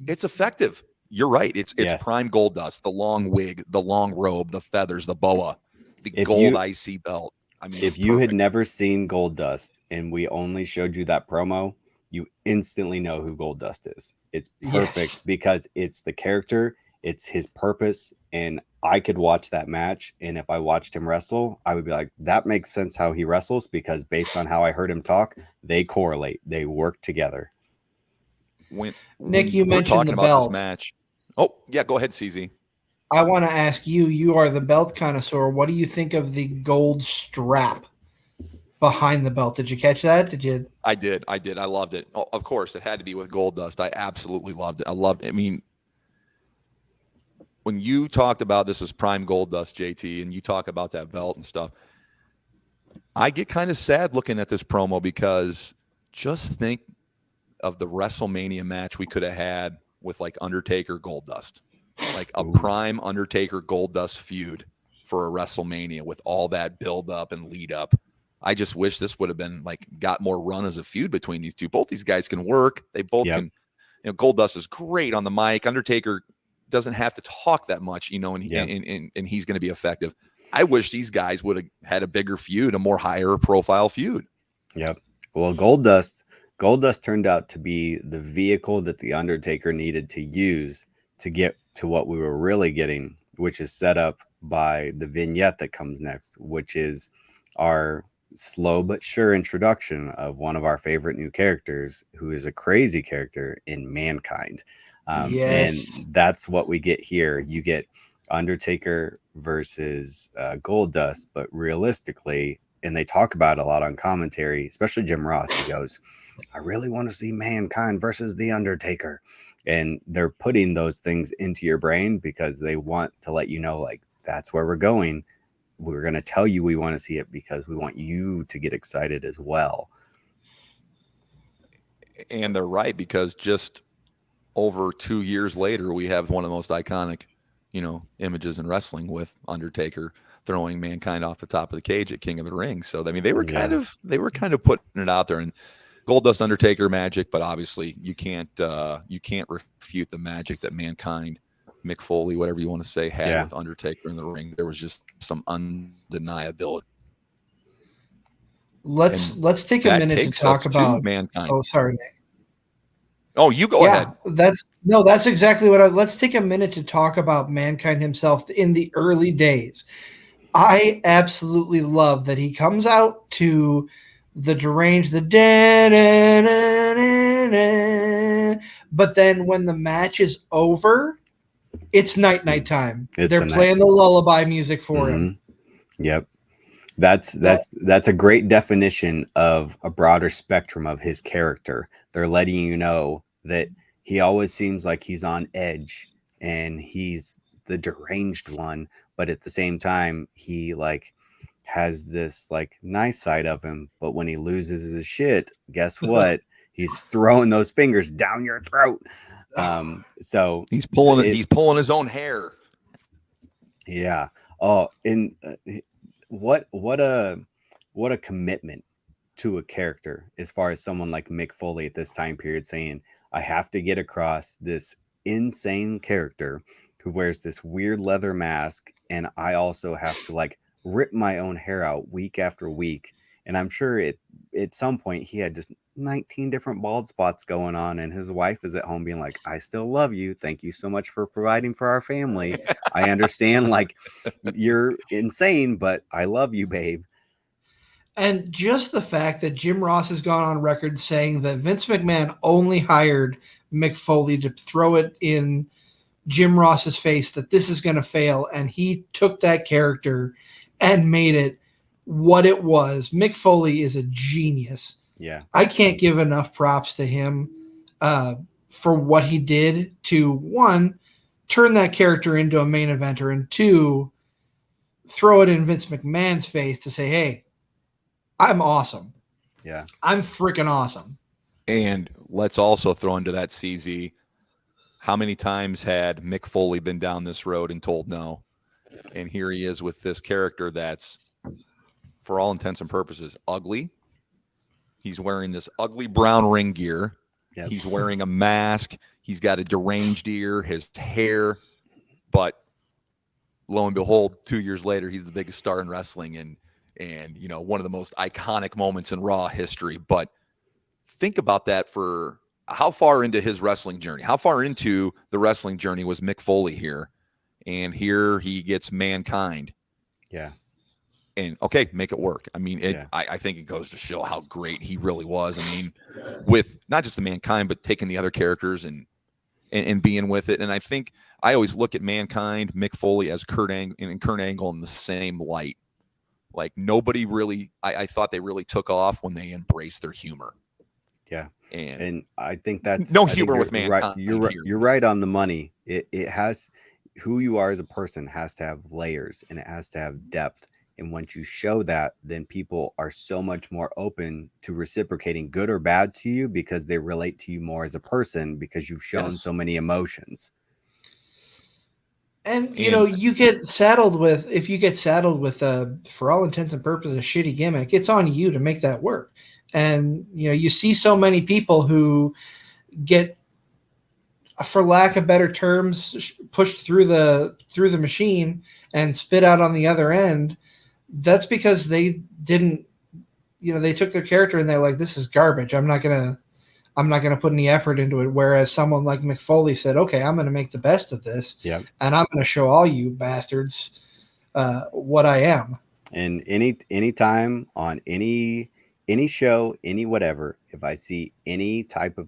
it's effective. You're right. It's prime Goldust, the long wig, the long robe, the feathers, the boa, the gold IC belt. I mean, if you had never seen Goldust and we only showed you that promo, you instantly know who Goldust is. It's perfect because it's the character, it's his purpose, and I could watch that match, and if I watched him wrestle, I would be like, that makes sense how he wrestles, because based on how I heard him talk, they correlate, they work together. When Nick, you we're mentioned talking the about this belt. match. Oh, yeah, go ahead, CZ. I want to ask you, you are the belt connoisseur. What do you think of the gold strap behind the belt? Did you catch that? Did you? I did. I loved it. Oh, of course, it had to be with Goldust. I absolutely loved it. I mean, when you talked about this as prime Goldust, JT, and you talk about that belt and stuff, I get kind of sad looking at this promo, because just think of the WrestleMania match we could have had with like Undertaker Goldust, like a prime Undertaker Goldust feud for a WrestleMania with all that build up and lead up. I just wish this would have been like got more run as a feud between these two. Both these guys can work. They both can. You know, Goldust is great on the mic. Undertaker doesn't have to talk that much, you know, and he's going to be effective. I wish these guys would have had a bigger feud, a more higher profile feud. Yep. Well, Goldust turned out to be the vehicle that the Undertaker needed to use to get to what we were really getting, which is set up by the vignette that comes next, which is our slow but sure introduction of one of our favorite new characters, who is a crazy character in Mankind. Yes. And that's what we get here. You get Undertaker versus Goldust, but realistically, and they talk about it a lot on commentary, especially Jim Ross. He goes, I really want to see Mankind versus the Undertaker. And they're putting those things into your brain because they want to let you know, like, that's where we're going. We're going to tell you we want to see it because we want you to get excited as well. And they're right, because just over 2 years later, we have one of the most iconic, you know, images in wrestling with Undertaker throwing Mankind off the top of the cage at King of the Ring. So, I mean, they were kind of putting it out there, and Goldust Undertaker magic, but obviously you can't refute the magic that Mankind, Mick Foley, whatever you want to say, had with Undertaker in the ring. There was just some undeniability. Let's take a minute to talk about Mankind. Oh, sorry, Nick. Oh, you go ahead. That's exactly what let's take a minute to talk about Mankind himself in the early days. I absolutely love that he comes out to the deranged, but then when the match is over, it's night time. They're playing the lullaby music for him. Yep. That's a great definition of a broader spectrum of his character. They're letting you know that he always seems like he's on edge and he's the deranged one, but at the same time, he like has this like nice side of him. But when he loses his shit, guess what? He's throwing those fingers down your throat. So he's pulling his own hair. Yeah. Oh, and what a commitment to a character, as far as someone like Mick Foley at this time period saying, I have to get across this insane character who wears this weird leather mask, and I also have to like rip my own hair out week after week. And I'm sure at some point he had just 19 different bald spots going on, and his wife is at home being like, I still love you. Thank you so much for providing for our family. I understand like you're insane, but I love you, babe. And just the fact that Jim Ross has gone on record saying that Vince McMahon only hired Mick Foley to throw it in Jim Ross's face that this is going to fail, and he took that character and made it what it was. Mick Foley is a genius. Yeah. I can't give enough props to him for what he did to, one, turn that character into a main eventer, and two, throw it in Vince McMahon's face to say, hey, I'm awesome. Yeah. I'm freaking awesome. And let's also throw into that, CZ, how many times had Mick Foley been down this road and told no? And here he is with this character that's, for all intents and purposes, ugly. He's wearing this ugly brown ring gear. Yep. He's wearing a mask. He's got a deranged ear, his hair. But lo and behold, 2 years later, he's the biggest star in wrestling and you know, one of the most iconic moments in Raw history. But think about that for how far into his wrestling journey, how far into the wrestling journey was Mick Foley here? and here he gets Mankind. Yeah. And okay, make it work. I mean, Yeah. I think it goes to show how great he really was. I mean, with not just the Mankind, but taking the other characters and being with it. And I think I always look at Mankind, Mick Foley as Kurt Angle in the same light. Like nobody really, I thought they really took off when they embraced their humor. Yeah. And And I think that's no I think humor you're with Mankind. right. You're right on the money. It has, who you are as a person has to have layers, and it has to have depth. And once you show that, then people are so much more open to reciprocating good or bad to you because they relate to you more as a person because you've shown so many emotions. And you get saddled with, if you get saddled with for all intents and purposes, a shitty gimmick, it's on you to make that work. And you see so many people who get, for lack of better terms, pushed through the machine and spit out on the other end. That's because they didn't, they took their character and they're like, this is garbage. I'm not gonna put any effort into it. Whereas someone like Mick Foley said, okay, I'm gonna make the best of this, and I'm gonna show all you bastards what I am. And any time on any show, any whatever, if I see any type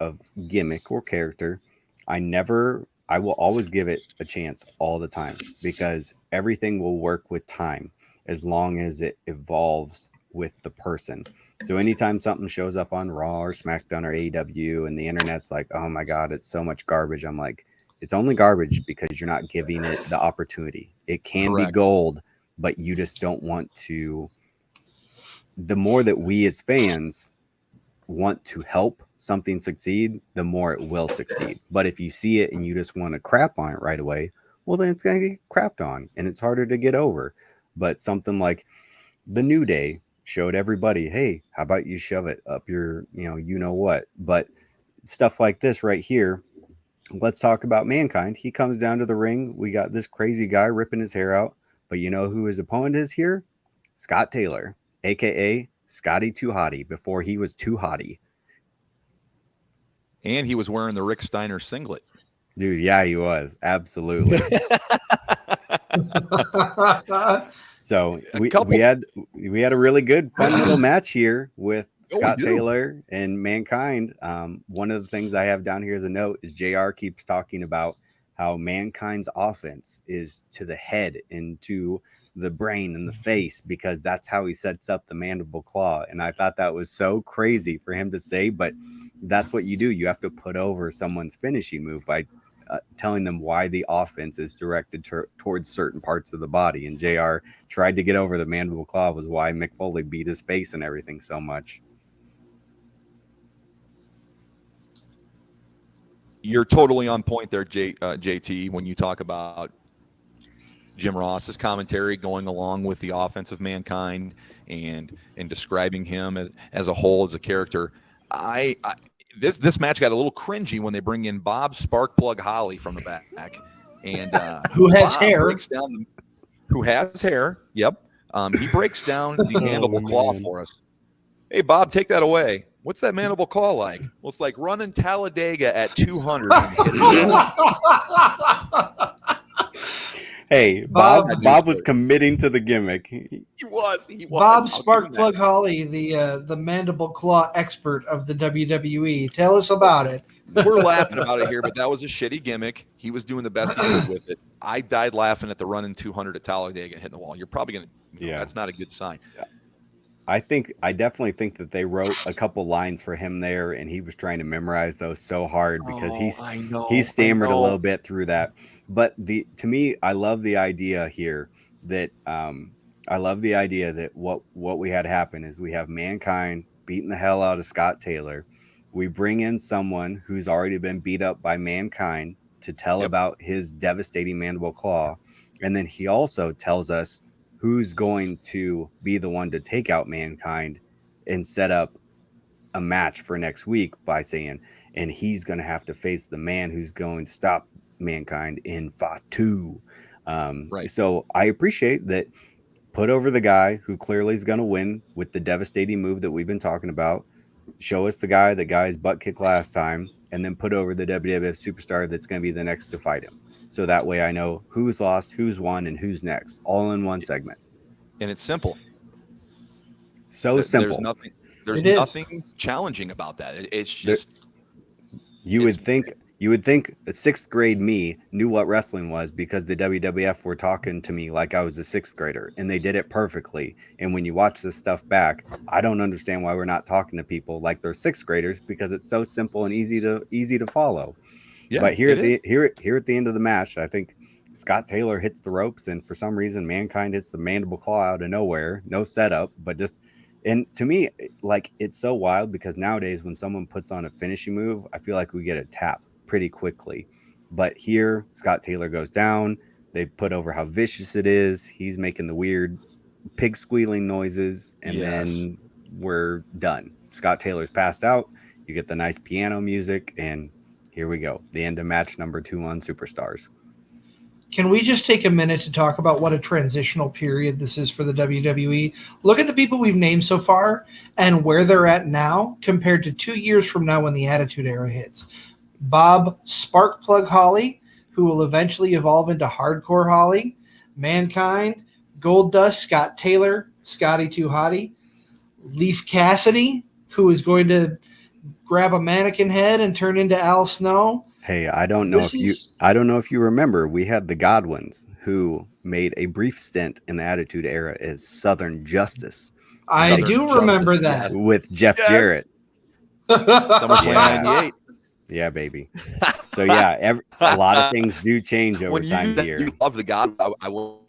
of gimmick or character, I will always give it a chance all the time, because everything will work with time as long as it evolves with the person. So anytime something shows up on Raw or SmackDown or AEW and the internet's like, oh my God, it's so much garbage, I'm like, it's only garbage because you're not giving it the opportunity. It can be gold, but you just don't want to. The more that we as fans want to help something succeed, the more it will succeed. But if you see it and you just want to crap on it right away, well, then it's going to get crapped on and it's harder to get over. But something like the New Day showed everybody, hey, how about you shove it up your, you know what? But stuff like this right here, let's talk about Mankind. He comes down to the ring. We got this crazy guy ripping his hair out. But you know who his opponent is here? Scott Taylor, a.k.a. Scotty Too Hottie, before he was Too Hottie. And he was wearing the Rick Steiner singlet. Dude, yeah, he was. Absolutely. So we had a really good, fun little match here with Scott Taylor and Mankind. One of the things I have down here as a note is JR keeps talking about how Mankind's offense is to the head and to the brain and the face, because that's how he sets up the mandible claw. And I thought that was so crazy for him to say, but that's what you do. You have to put over someone's finishing move by telling them why the offense is directed towards certain parts of the body. And JR tried to get over the mandible claw was why Mick Foley beat his face and everything so much. You're totally on point there, JT, when you talk about Jim Ross's commentary going along with the offensive Mankind and describing him as a whole, as a character. This match got a little cringy when they bring in Bob Sparkplug Holly from the back, and who has hair? Who has hair? Yep. He breaks down the mandible claw for us. Hey, Bob, take that away. What's that mandible claw like? Well, it's like running Talladega at 200. Hey, Bob was committing to the gimmick. He was. Bob Sparkplug Holly, the mandible claw expert of the WWE. Tell us about it. We're laughing about it here, but that was a shitty gimmick. He was doing the best he could with it. I died laughing at the running 200 at Talladega hitting the wall. You're probably going to, that's not a good sign. I definitely think that they wrote a couple lines for him there, and he was trying to memorize those so hard because he stammered a little bit through that. But to me, I love the idea here that what we had happen is we have Mankind beating the hell out of Scott Taylor. We bring in someone who's already been beat up by Mankind to tell about his devastating mandible claw, and then he also tells us who's going to be the one to take out Mankind and set up a match for next week by saying, and he's going to have to face the man who's going to stop Mankind in Fatu. So I appreciate that. Put over the guy who clearly is going to win with the devastating move that we've been talking about. Show us the guy's butt kicked last time, and then put over the WWF superstar that's going to be the next to fight him. so that way I know who's lost, who's won, and who's next, all in one segment. And it's simple. So simple. There's It is. nothing challenging about that. It's just you would think a sixth grade me knew what wrestling was because the WWF were talking to me like I was a sixth grader, and they did it perfectly. And when you watch this stuff back, I don't understand why we're not talking to people like they're sixth graders, because it's so simple and easy to follow. yeah. But here it at is. the end of the match, I think Scott Taylor hits the ropes, and for some reason, Mankind hits the mandible claw out of nowhere, no setup, but just. And to me, like, it's so wild because nowadays when someone puts on a finishing move, I feel like we get a tap pretty quickly. But here, Scott Taylor goes down. They put over how vicious it is. He's making the weird pig squealing noises, and then we're done. Scott Taylor's passed out. You get the nice piano music, and here we go. The end of match number 2 on Superstars. Can we just take a minute to talk about what a transitional period this is for the WWE? Look at the people we've named so far and where they're at now compared to 2 years from now when the Attitude Era hits. Bob Sparkplug Holly, who will eventually evolve into Hardcore Holly, Mankind, Goldust, Scott Taylor, Scotty Too Hottie, Leaf Cassidy, who is going to grab a mannequin head and turn into Al Snow. Hey, I don't know if you remember, we had the Godwins who made a brief stint in the Attitude Era as Southern Justice. I do remember that. With Jeff Jarrett. SummerSlam 98. Yeah, baby. So yeah, a lot of things do change over time here. You love the God. I was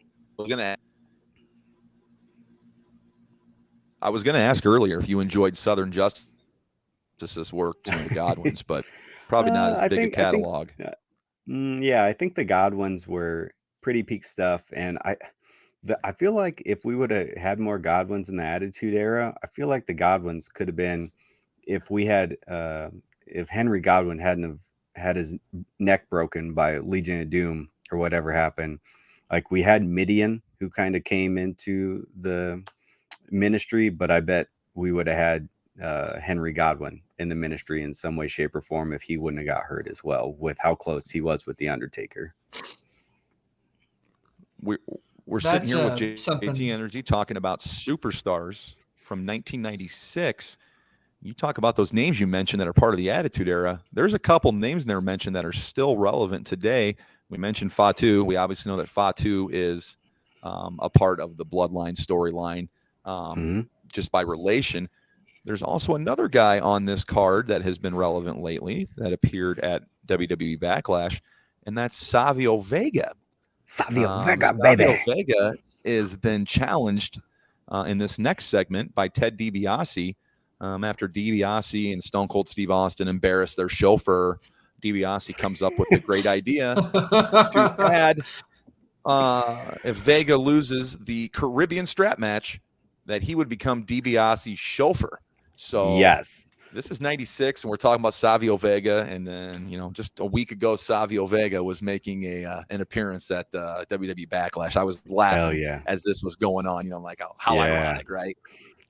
gonna ask earlier if you enjoyed Southern Justice's work to the Godwins, but probably not as big a catalog. I think the Godwins were pretty peak stuff, and I feel like if we would have had more Godwins in the Attitude Era, I feel like the Godwins could have been, if we had if Henry Godwin hadn't have had his neck broken by Legion of Doom or whatever happened. Like, we had Midian, who kind of came into the ministry, but I bet we would have had Henry Godwin in the ministry in some way, shape, or form if he wouldn't have got hurt as well, with how close he was with the Undertaker. We're sitting here with JT Energy talking about superstars from 1996. You talk about those names you mentioned that are part of the Attitude Era. There's a couple names there mentioned that are still relevant today. We mentioned Fatu. We obviously know that Fatu is a part of the Bloodline storyline just by relation. There's also another guy on this card that has been relevant lately that appeared at WWE Backlash, and that's Savio Vega. Savio Vega is then challenged in this next segment by Ted DiBiase. After DiBiase and Stone Cold Steve Austin embarrass their chauffeur, DiBiase comes up with a great idea to add, if Vega loses the Caribbean strap match, that he would become DiBiase's chauffeur. So yes, this is 96, and we're talking about Savio Vega. And then, just a week ago, Savio Vega was making an appearance at WWE Backlash. I was laughing as this was going on. I'm like, oh, how ironic, right?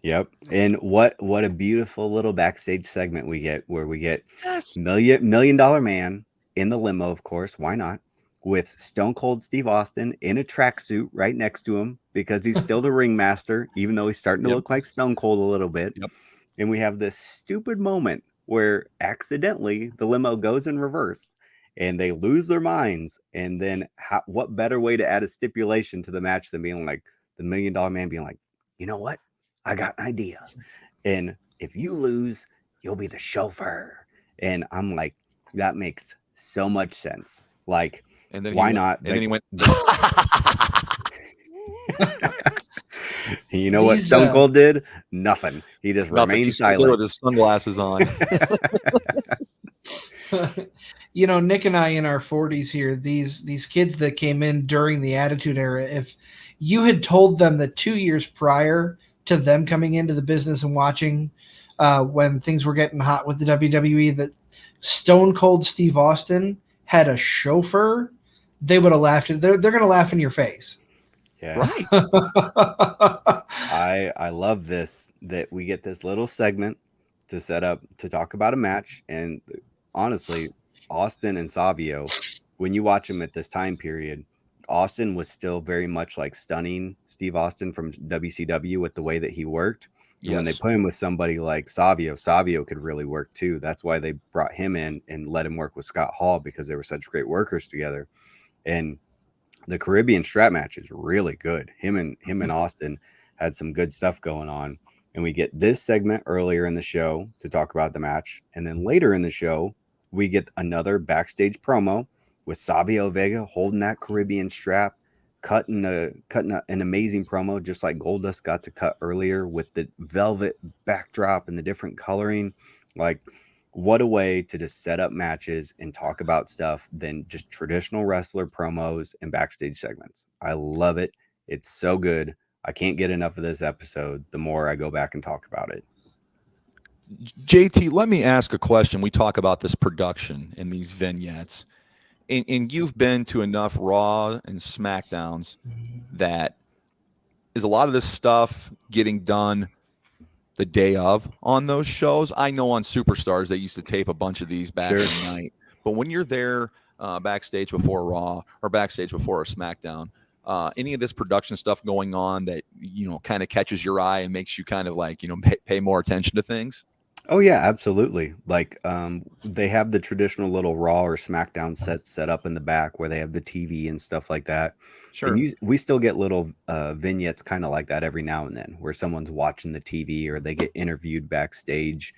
Yep. And what a beautiful little backstage segment we get, where we get $1 Million Man in the limo, of course. Why not? With Stone Cold Steve Austin in a tracksuit right next to him, because he's still the ringmaster, even though he's starting to look like Stone Cold a little bit. Yep. And we have this stupid moment where accidentally the limo goes in reverse and they lose their minds. And then what better way to add a stipulation to the match than being like the $1 Million Man being like, you know what? I got an idea. And if you lose, you'll be the chauffeur. And I'm like, that makes so much sense. Like, and then why not? And then he went. You know what Stone Cold did? Nothing. He just remained silent with his sunglasses on. Nick and I in our 40s here, these kids that came in during the Attitude Era, if you had told them that 2 years prior to them coming into the business and watching when things were getting hot with the WWE, that Stone Cold Steve Austin had a chauffeur, they would have laughed. They're going to laugh in your face. Yeah. Right. I love this, that we get this little segment to set up to talk about a match. And honestly, Austin and Savio when you watch him at this time period, Austin was still very much like stunning Steve Austin from WCW with the way that he worked. And when they Yes. put him with somebody like Savio could really work too. That's why they brought him in and let him work with Scott Hall, because they were such great workers together. And the Caribbean strap match is really good. Him and Austin had some good stuff going on. And we get this segment earlier in the show to talk about the match. And then later in the show, we get another backstage promo with Savio Vega holding that Caribbean strap, cutting an amazing promo, just like Goldust got to cut earlier with the velvet backdrop and the different coloring. Like, what a way to just set up matches and talk about stuff than just traditional wrestler promos and backstage segments. I love it. It's so good. I can't get enough of this episode the more I go back and talk about it. JT, let me ask a question. We talk about this production and these vignettes, and you've been to enough Raw and SmackDowns that is a lot of this stuff getting done the day of on those shows. I know on Superstars they used to tape a bunch of these back in the night, but when you're there backstage before Raw or backstage before a SmackDown, any of this production stuff going on that kind of catches your eye and makes you kind of like pay more attention to things? Oh yeah, absolutely. Like they have the traditional little Raw or SmackDown sets set up in the back where they have the TV and stuff like that. Sure. And we still get little vignettes kind of like that every now and then, where someone's watching the TV or they get interviewed backstage.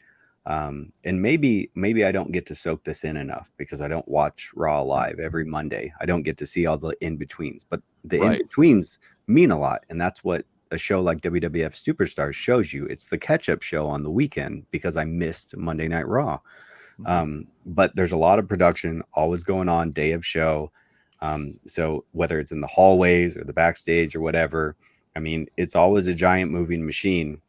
And maybe I don't get to soak this in enough because I don't watch Raw live every Monday. I don't get to see all the in-betweens, but the in-betweens mean a lot. And that's what a show like WWF Superstars shows you. It's the catch-up show on the weekend because I missed Monday Night Raw. But there's a lot of production always going on day of show. So whether it's in the hallways or the backstage or whatever, I mean, it's always a giant moving machine.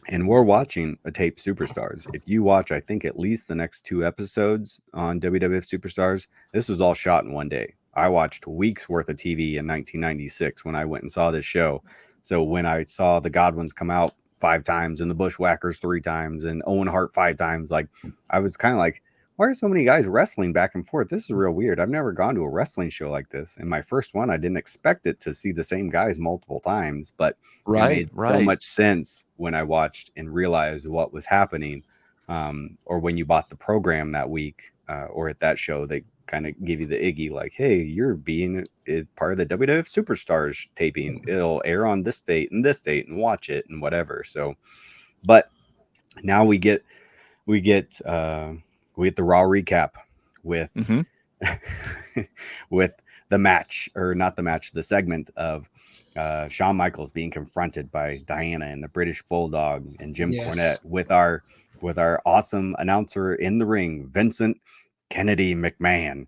And we're watching a tape Superstars. If you watch, I think at least the next 2 episodes on WWF Superstars, this was all shot in one day. I watched weeks worth of TV in 1996 when I went and saw this show. So when I saw the Godwins come out 5 times and the Bushwhackers 3 times and Owen Hart 5 times, like I was kind of like, why are so many guys wrestling back and forth? This is real weird. I've never gone to a wrestling show like this. And my first one, I didn't expect it to see the same guys multiple times, but it made so much sense when I watched and realized what was happening. Or when you bought the program that week or at that show, they kind of give you the Iggy, like, hey, you're being part of the WWF Superstars taping. It'll air on this date and watch it and whatever. So, but now we get the Raw recap with with the match, or not the match, the segment of Shawn Michaels being confronted by Diana and the British Bulldog and Jim Cornette with our awesome announcer in the ring, Vincent Kennedy McMahon.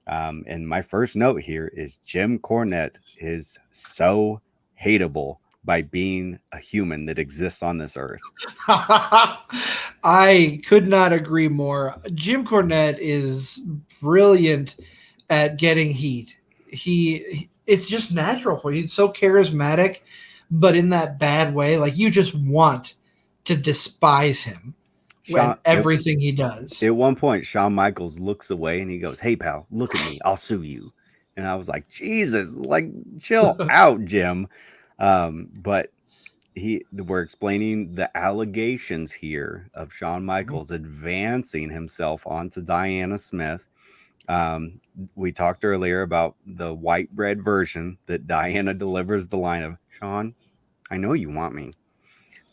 And my first note here is Jim Cornette is so hateable by being a human that exists on this earth. I could not agree more. Jim Cornette is brilliant at getting heat. It's just natural for you. He's so charismatic, but in that bad way. Like, you just want to despise him. Everything he does. At one point, Shawn Michaels looks away and he goes, "Hey, pal, look at me. I'll sue you." And I was like, Jesus, like, chill out, Jim. But we're explaining the allegations here of Shawn Michaels advancing himself onto Diana Smith. We talked earlier about the white bread version that Diana delivers the line of, "Shawn, I know you want me."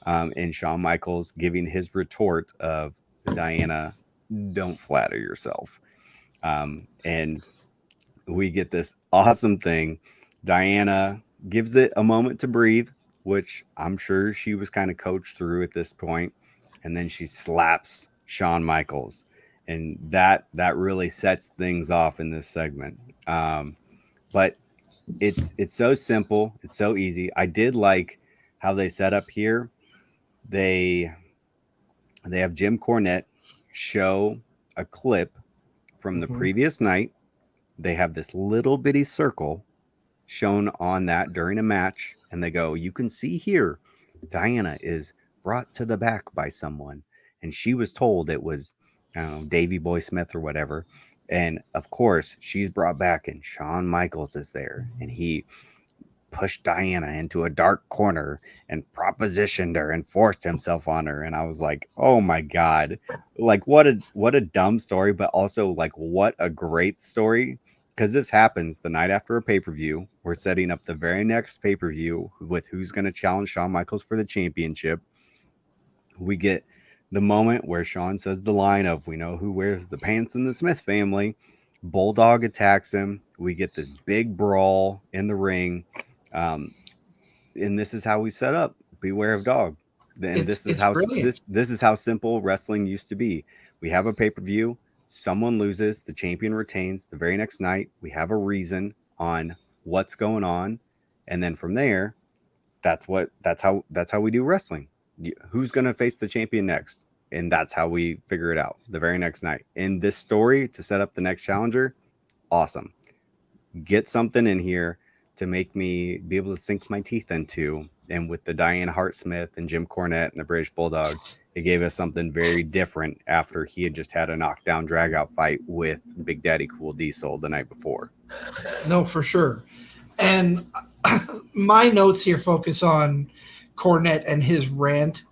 And Shawn Michaels giving his retort of, "Diana, don't flatter yourself." And we get this awesome thing. Diana gives it a moment to breathe, which I'm sure she was kind of coached through at this point. And then she slaps Shawn Michaels. And that really sets things off in this segment. But it's so simple. It's so easy. I did like how they set up here. They have Jim Cornette show a clip from the previous night. They have this little bitty circle shown on that during a match, and they go, you can see here, Diana is brought to the back by someone, and she was told it was, I don't know, Davey Boy Smith or whatever, And of course, she's brought back, and Shawn Michaels is there, and he pushed Diana into a dark corner and propositioned her and forced himself on her. And I was like, oh my God, like what a dumb story, but also like what a great story. Because this happens the night after a pay-per-view. We're setting up the very next pay-per-view with who's going to challenge Shawn Michaels for the championship. We get the moment where Shawn says the line of, we know who wears the pants in the Smith family. Bulldog attacks him. We get this big brawl in the ring. And this is how we set up Beware of Dog. And It's brilliant. This is how simple wrestling used to be. We have a pay-per-view, someone loses, the champion retains. The very next night, we have a reason on what's going on, and then from there, that's how we do wrestling. Who's going to face the champion next? And that's how we figure it out the very next night. In this story to set up the next challenger, awesome. Get something in here to make me be able to sink my teeth into. And with the Diane Hart Smith and Jim Cornette and the British Bulldog, it gave us something very different after he had just had a knockdown drag out fight with Big Daddy Cool Diesel the night before. No, for sure. And my notes here focus on Cornette and his rant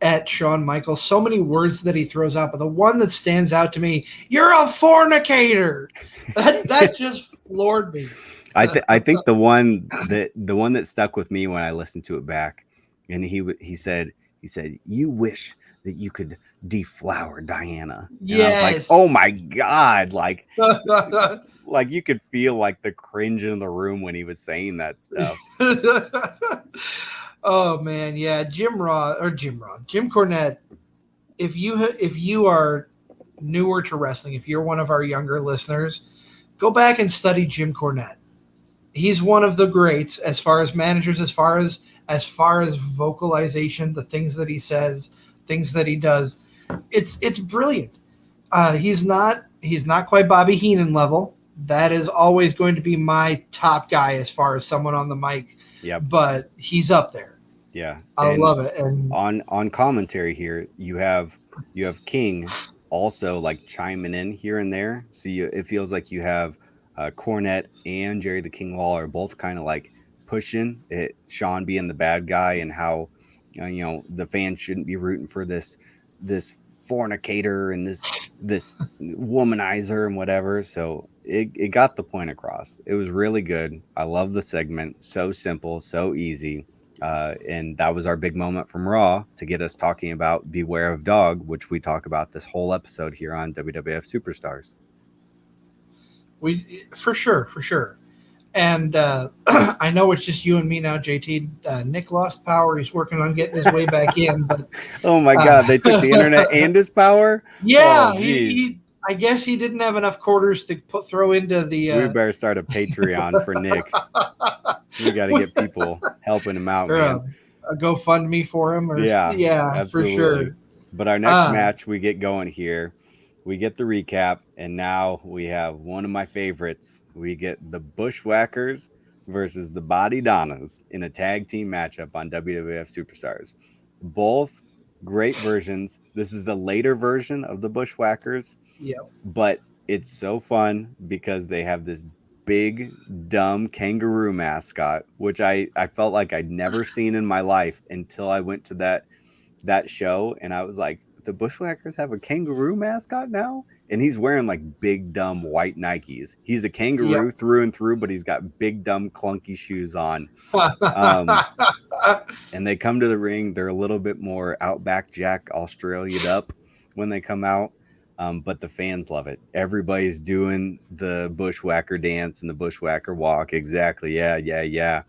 at Shawn Michaels. So many words that he throws out, but the one that stands out to me, you're a fornicator. That just floored me. I think the one that stuck with me when I listened to it back, and he said you wish that you could deflower Diana. And yes. I was like, oh my God, like you could feel like the cringe in the room when he was saying that stuff. Oh man, yeah, Jim Cornette. If you are newer to wrestling, if you're one of our younger listeners, go back and study Jim Cornette. He's one of the greats as far as managers, as far as vocalization, the things that he says, things that he does. It's brilliant. He's not quite Bobby Heenan level. That is always going to be my top guy as far as someone on the mic. Yeah, but he's up there. Yeah, I love it. And on commentary here, you have King also like chiming in here and there. So it feels like you have Cornette and Jerry the King Lawler both kind of like pushing it, Shawn being the bad guy, and how the fans shouldn't be rooting for this fornicator and this womanizer and whatever. So it got the point across. It was really good. I love the segment. So simple, so easy. And that was our big moment from Raw to get us talking about Beware of Dog, which we talk about this whole episode here on WWF Superstars. We for sure. And I know it's just you and me now, JT. Nick lost power. He's working on getting his way back in. But oh my God, they took the internet and his power. Yeah, oh, he I guess he didn't have enough quarters to throw into the. We better start a Patreon for Nick. We got to get people helping him out, man. A GoFundMe for him, yeah, absolutely. For sure. But our next match, we get going here. We get the recap, and now we have one of my favorites. We get the Bushwhackers versus the Body Donnas in a tag team matchup on WWF Superstars. Both great versions. This is the later version of the Bushwhackers. Yeah. But it's so fun because they have this big, dumb kangaroo mascot, which I felt like I'd never seen in my life until I went to that show, and I was like, the Bushwhackers have a kangaroo mascot now? And he's wearing like big, dumb white Nikes. He's a kangaroo through and through, but he's got big, dumb, clunky shoes on. And they come to the ring. They're a little bit more Outback Jack Australia'd up when they come out. But the fans love it. Everybody's doing the Bushwhacker dance and the Bushwhacker walk. Exactly. Yeah.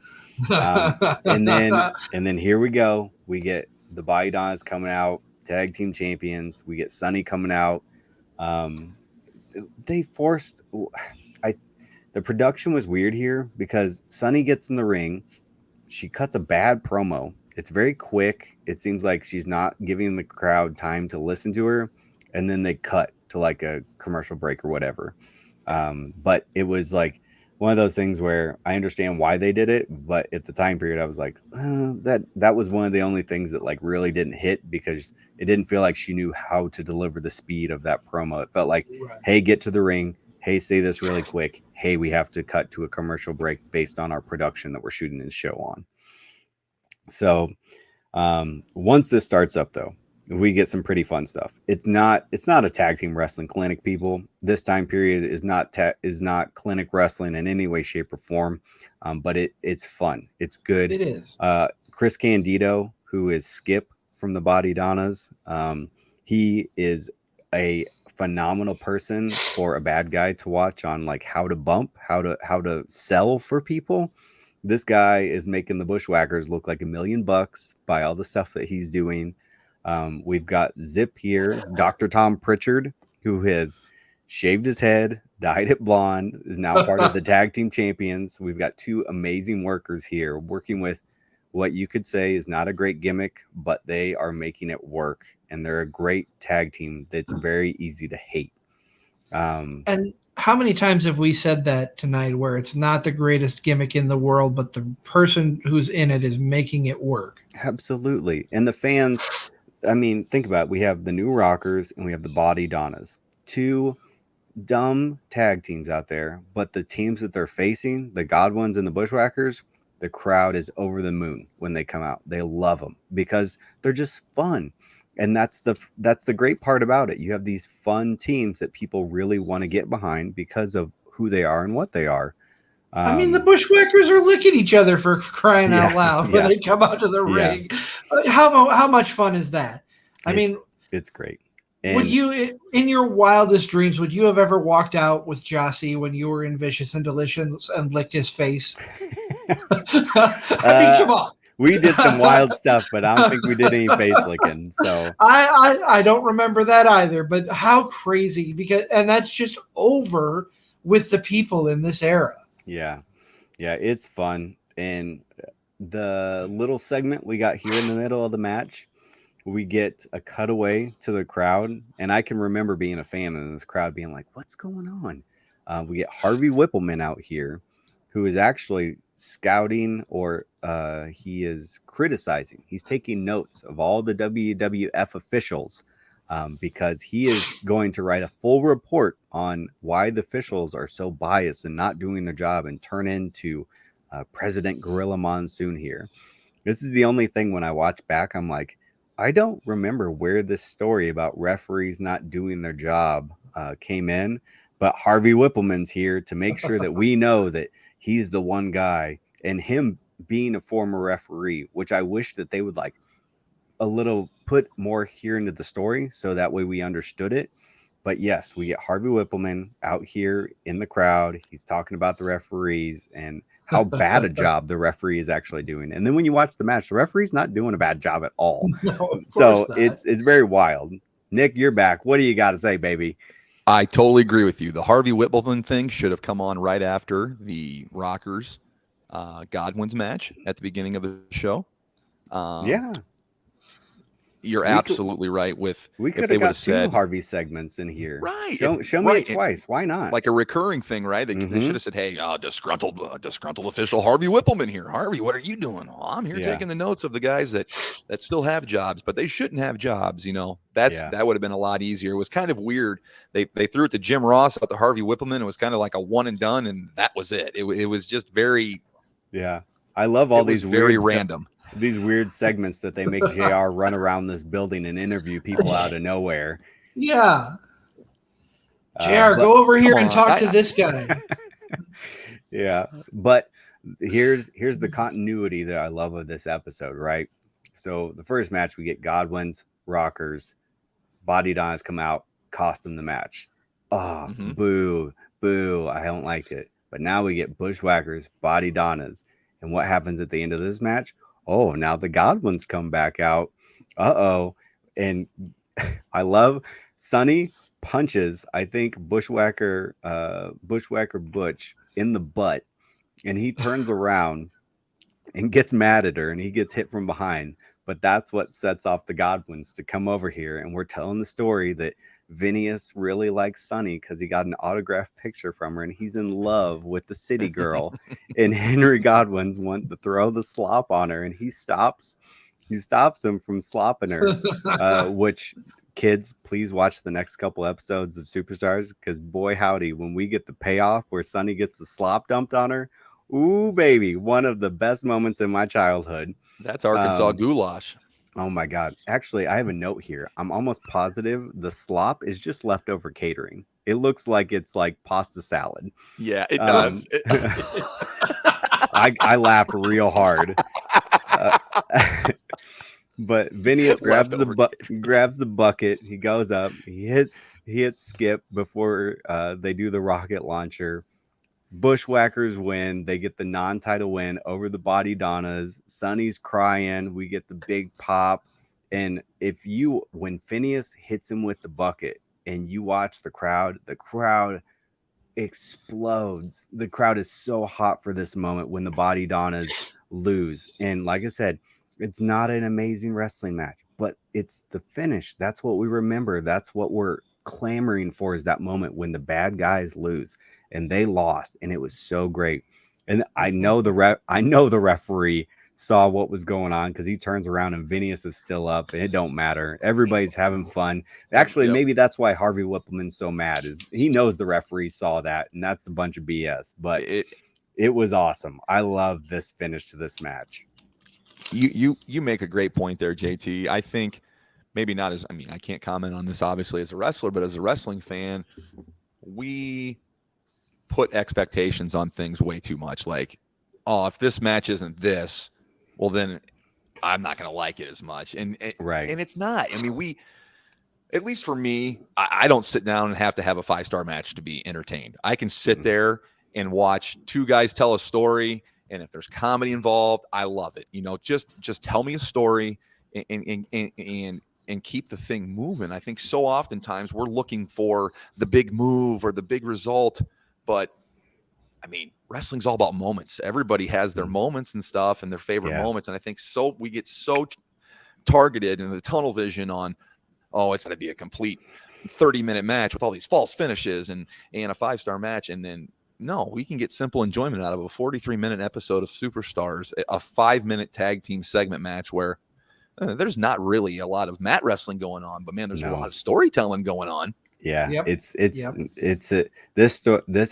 And then here we go. We get the Body Donnas coming out. Tag team champions. We get Sunny coming out. They forced. The production was weird here because Sunny gets in the ring. She cuts a bad promo. It's very quick. It seems like she's not giving the crowd time to listen to her, and then they cut to like a commercial break or whatever. But it was like one of those things where I understand why they did it, but at the time period, I was like, that was one of the only things that like really didn't hit because it didn't feel like she knew how to deliver the speed of that promo. It felt like, hey, get to the ring, Hey, say this really quick. Hey, we have to cut to a commercial break based on our production that we're shooting this show on. So once this starts up, though, we get some pretty fun stuff. It's not a tag team wrestling clinic, people. This time period is not clinic wrestling in any way, shape, or form. But it's fun. It's good. It is. Chris Candido, who is Skip from the Body Donnas, he is a phenomenal person for a bad guy to watch on like how to bump, how to sell for people. This guy is making the Bushwhackers look like $1 million by all the stuff that he's doing. We've got Zip here, Dr. Tom Pritchard, who has shaved his head, dyed it blonde, is now part of the tag team champions. We've got two amazing workers here working with what you could say is not a great gimmick, but they are making it work. And they're a great tag team that's very easy to hate. And how many times have we said that tonight where it's not the greatest gimmick in the world, but the person who's in it is making it work? Absolutely. And the fans, I mean, think about it. We have the New Rockers and we have the Body Donnas. Two dumb tag teams out there, but the teams that they're facing, the Godwins and the Bushwhackers, the crowd is over the moon when they come out. They love them because they're just fun. And that's the great part about it. You have these fun teams that people really want to get behind because of who they are and what they are. I mean, the Bushwhackers are licking each other for crying out loud when they come out to the ring. How much fun is that? I mean, it's great. And would you, in your wildest dreams, would you have ever walked out with Jossie when you were in Vicious and Delicious and licked his face? I mean, come on. We did some wild stuff, but I don't think we did any face licking. So I don't remember that either. But how crazy! And that's just over with the people in this era. Yeah, it's fun. And the little segment we got here in the middle of the match, we get a cutaway to the crowd, and I can remember being a fan of this crowd being like, "What's going on?" We get Harvey Whippleman out here, who is actually scouting, or he is criticizing. He's taking notes of all the WWF officials because he is going to write a full report on why the officials are so biased and not doing their job and turn into President Gorilla Monsoon here. This is the only thing when I watch back, I'm like, I don't remember where this story about referees not doing their job came in, but Harvey Whippleman's here to make sure that we know that he's the one guy, and him being a former referee, which I wish that they would like a little put more here into the story so that way we understood it. But yes, we get Harvey Whippleman out here in the crowd. He's talking about the referees and how bad a job the referee is actually doing. And then when you watch the match, the referee's not doing a bad job at all. No, so it's very wild. Nick, you're back. What do you got to say, baby? I totally agree with you. The Harvey Whippleman thing should have come on right after the Rockers Godwin's match at the beginning of the show. You're absolutely right. We could have got two Harvey segments in here. Right. Show me it twice. Why not? Like a recurring thing, right? They should have said, hey, disgruntled official Harvey Whippleman here. Harvey, what are you doing? Well, I'm here taking the notes of the guys that still have jobs, but they shouldn't have jobs. You know, that would have been a lot easier. It was kind of weird. They threw it to Jim Ross out to Harvey Whippleman. It was kind of like a one and done, and that was it. It was just very. Yeah. I love all these very random. These weird segments that they make JR run around this building and interview people out of nowhere. Yeah. JR, go over here and talk to this guy. Yeah. But here's the continuity that I love of this episode, right? So the first match, we get Godwin's, Rockers, Body Donnas come out, cost them the match. Oh, boo. I don't like it. But now we get Bushwhackers, Body Donnas. And what happens at the end of this match? Oh, now the Godwins come back out. And I love Sonny punches, I think, Bushwhacker Butch in the butt. And he turns around and gets mad at her and he gets hit from behind. But that's what sets off the Godwins to come over here. And we're telling the story that Phineas really likes Sonny because he got an autographed picture from her and he's in love with the city girl. And Henry Godwin's wants to throw the slop on her and he stops him from slopping her, which kids, please watch the next couple episodes of Superstars, because boy howdy, when we get the payoff where Sunny gets the slop dumped on her, ooh baby, one of the best moments in my childhood. That's Arkansas goulash. Oh my God. Actually, I have a note here. I'm almost positive the slop is just leftover catering. It looks like it's like pasta salad. Yeah, it does. I laughed real hard. But Phineas grabs the bucket. He goes up. He hits Skip before they do the rocket launcher. Bushwhackers win. They get the non-title win over the Body Donnas. Sonny's crying. We get the big pop. And when Phineas hits him with the bucket and you watch the crowd explodes. The crowd is so hot for this moment when the Body Donnas lose. And like I said, it's not an amazing wrestling match, but it's the finish. That's what we remember. That's what we're clamoring for, is that moment when the bad guys lose. And they lost, and it was so great. And I know the referee saw what was going on, because he turns around and Phineas is still up, and it don't matter. Everybody's having fun. Actually, maybe that's why Harvey Whippleman's so mad, is he knows the referee saw that, and that's a bunch of BS. But it was awesome. I love this finish to this match. You make a great point there, JT. I think maybe not as, I can't comment on this obviously as a wrestler, but as a wrestling fan, we put expectations on things way too much. Like, oh, if this match isn't this, well, then I'm not going to like it as much. And it's not. At least for me, I don't sit down and have to have a 5-star match to be entertained. I can sit there and watch two guys tell a story. And if there's comedy involved, I love it. Just tell me a story and keep the thing moving. I think so oftentimes we're looking for the big move or the big result, but wrestling's all about moments. Everybody has their moments and stuff and their favorite moments. And I think we get so targeted in the tunnel vision on, it's going to be a complete 30-minute match with all these false finishes and a 5-star match. And then, no, we can get simple enjoyment out of a 43-minute episode of Superstars, a 5-minute tag team segment match where there's not really a lot of mat wrestling going on, but man, there's a lot of storytelling going on. Yeah, this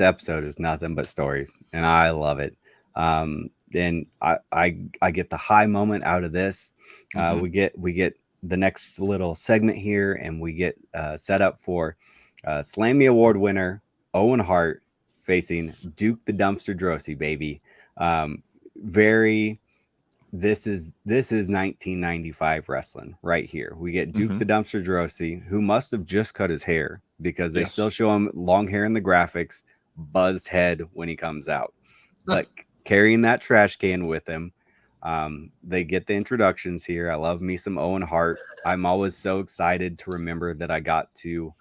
episode is nothing but stories, and I love it. And I get the high moment out of this. We get the next little segment here, and we get set up for Slammy Award winner Owen Hart facing Duke the Dumpster Droese, baby. This is 1995 wrestling right here. We get Duke the Dumpster Droese, who must have just cut his hair, because they still show him long hair in the graphics, buzzed head when he comes out, but carrying that trash can with him. They get the introductions here. I love me some Owen Hart. I'm always so excited to remember that I got to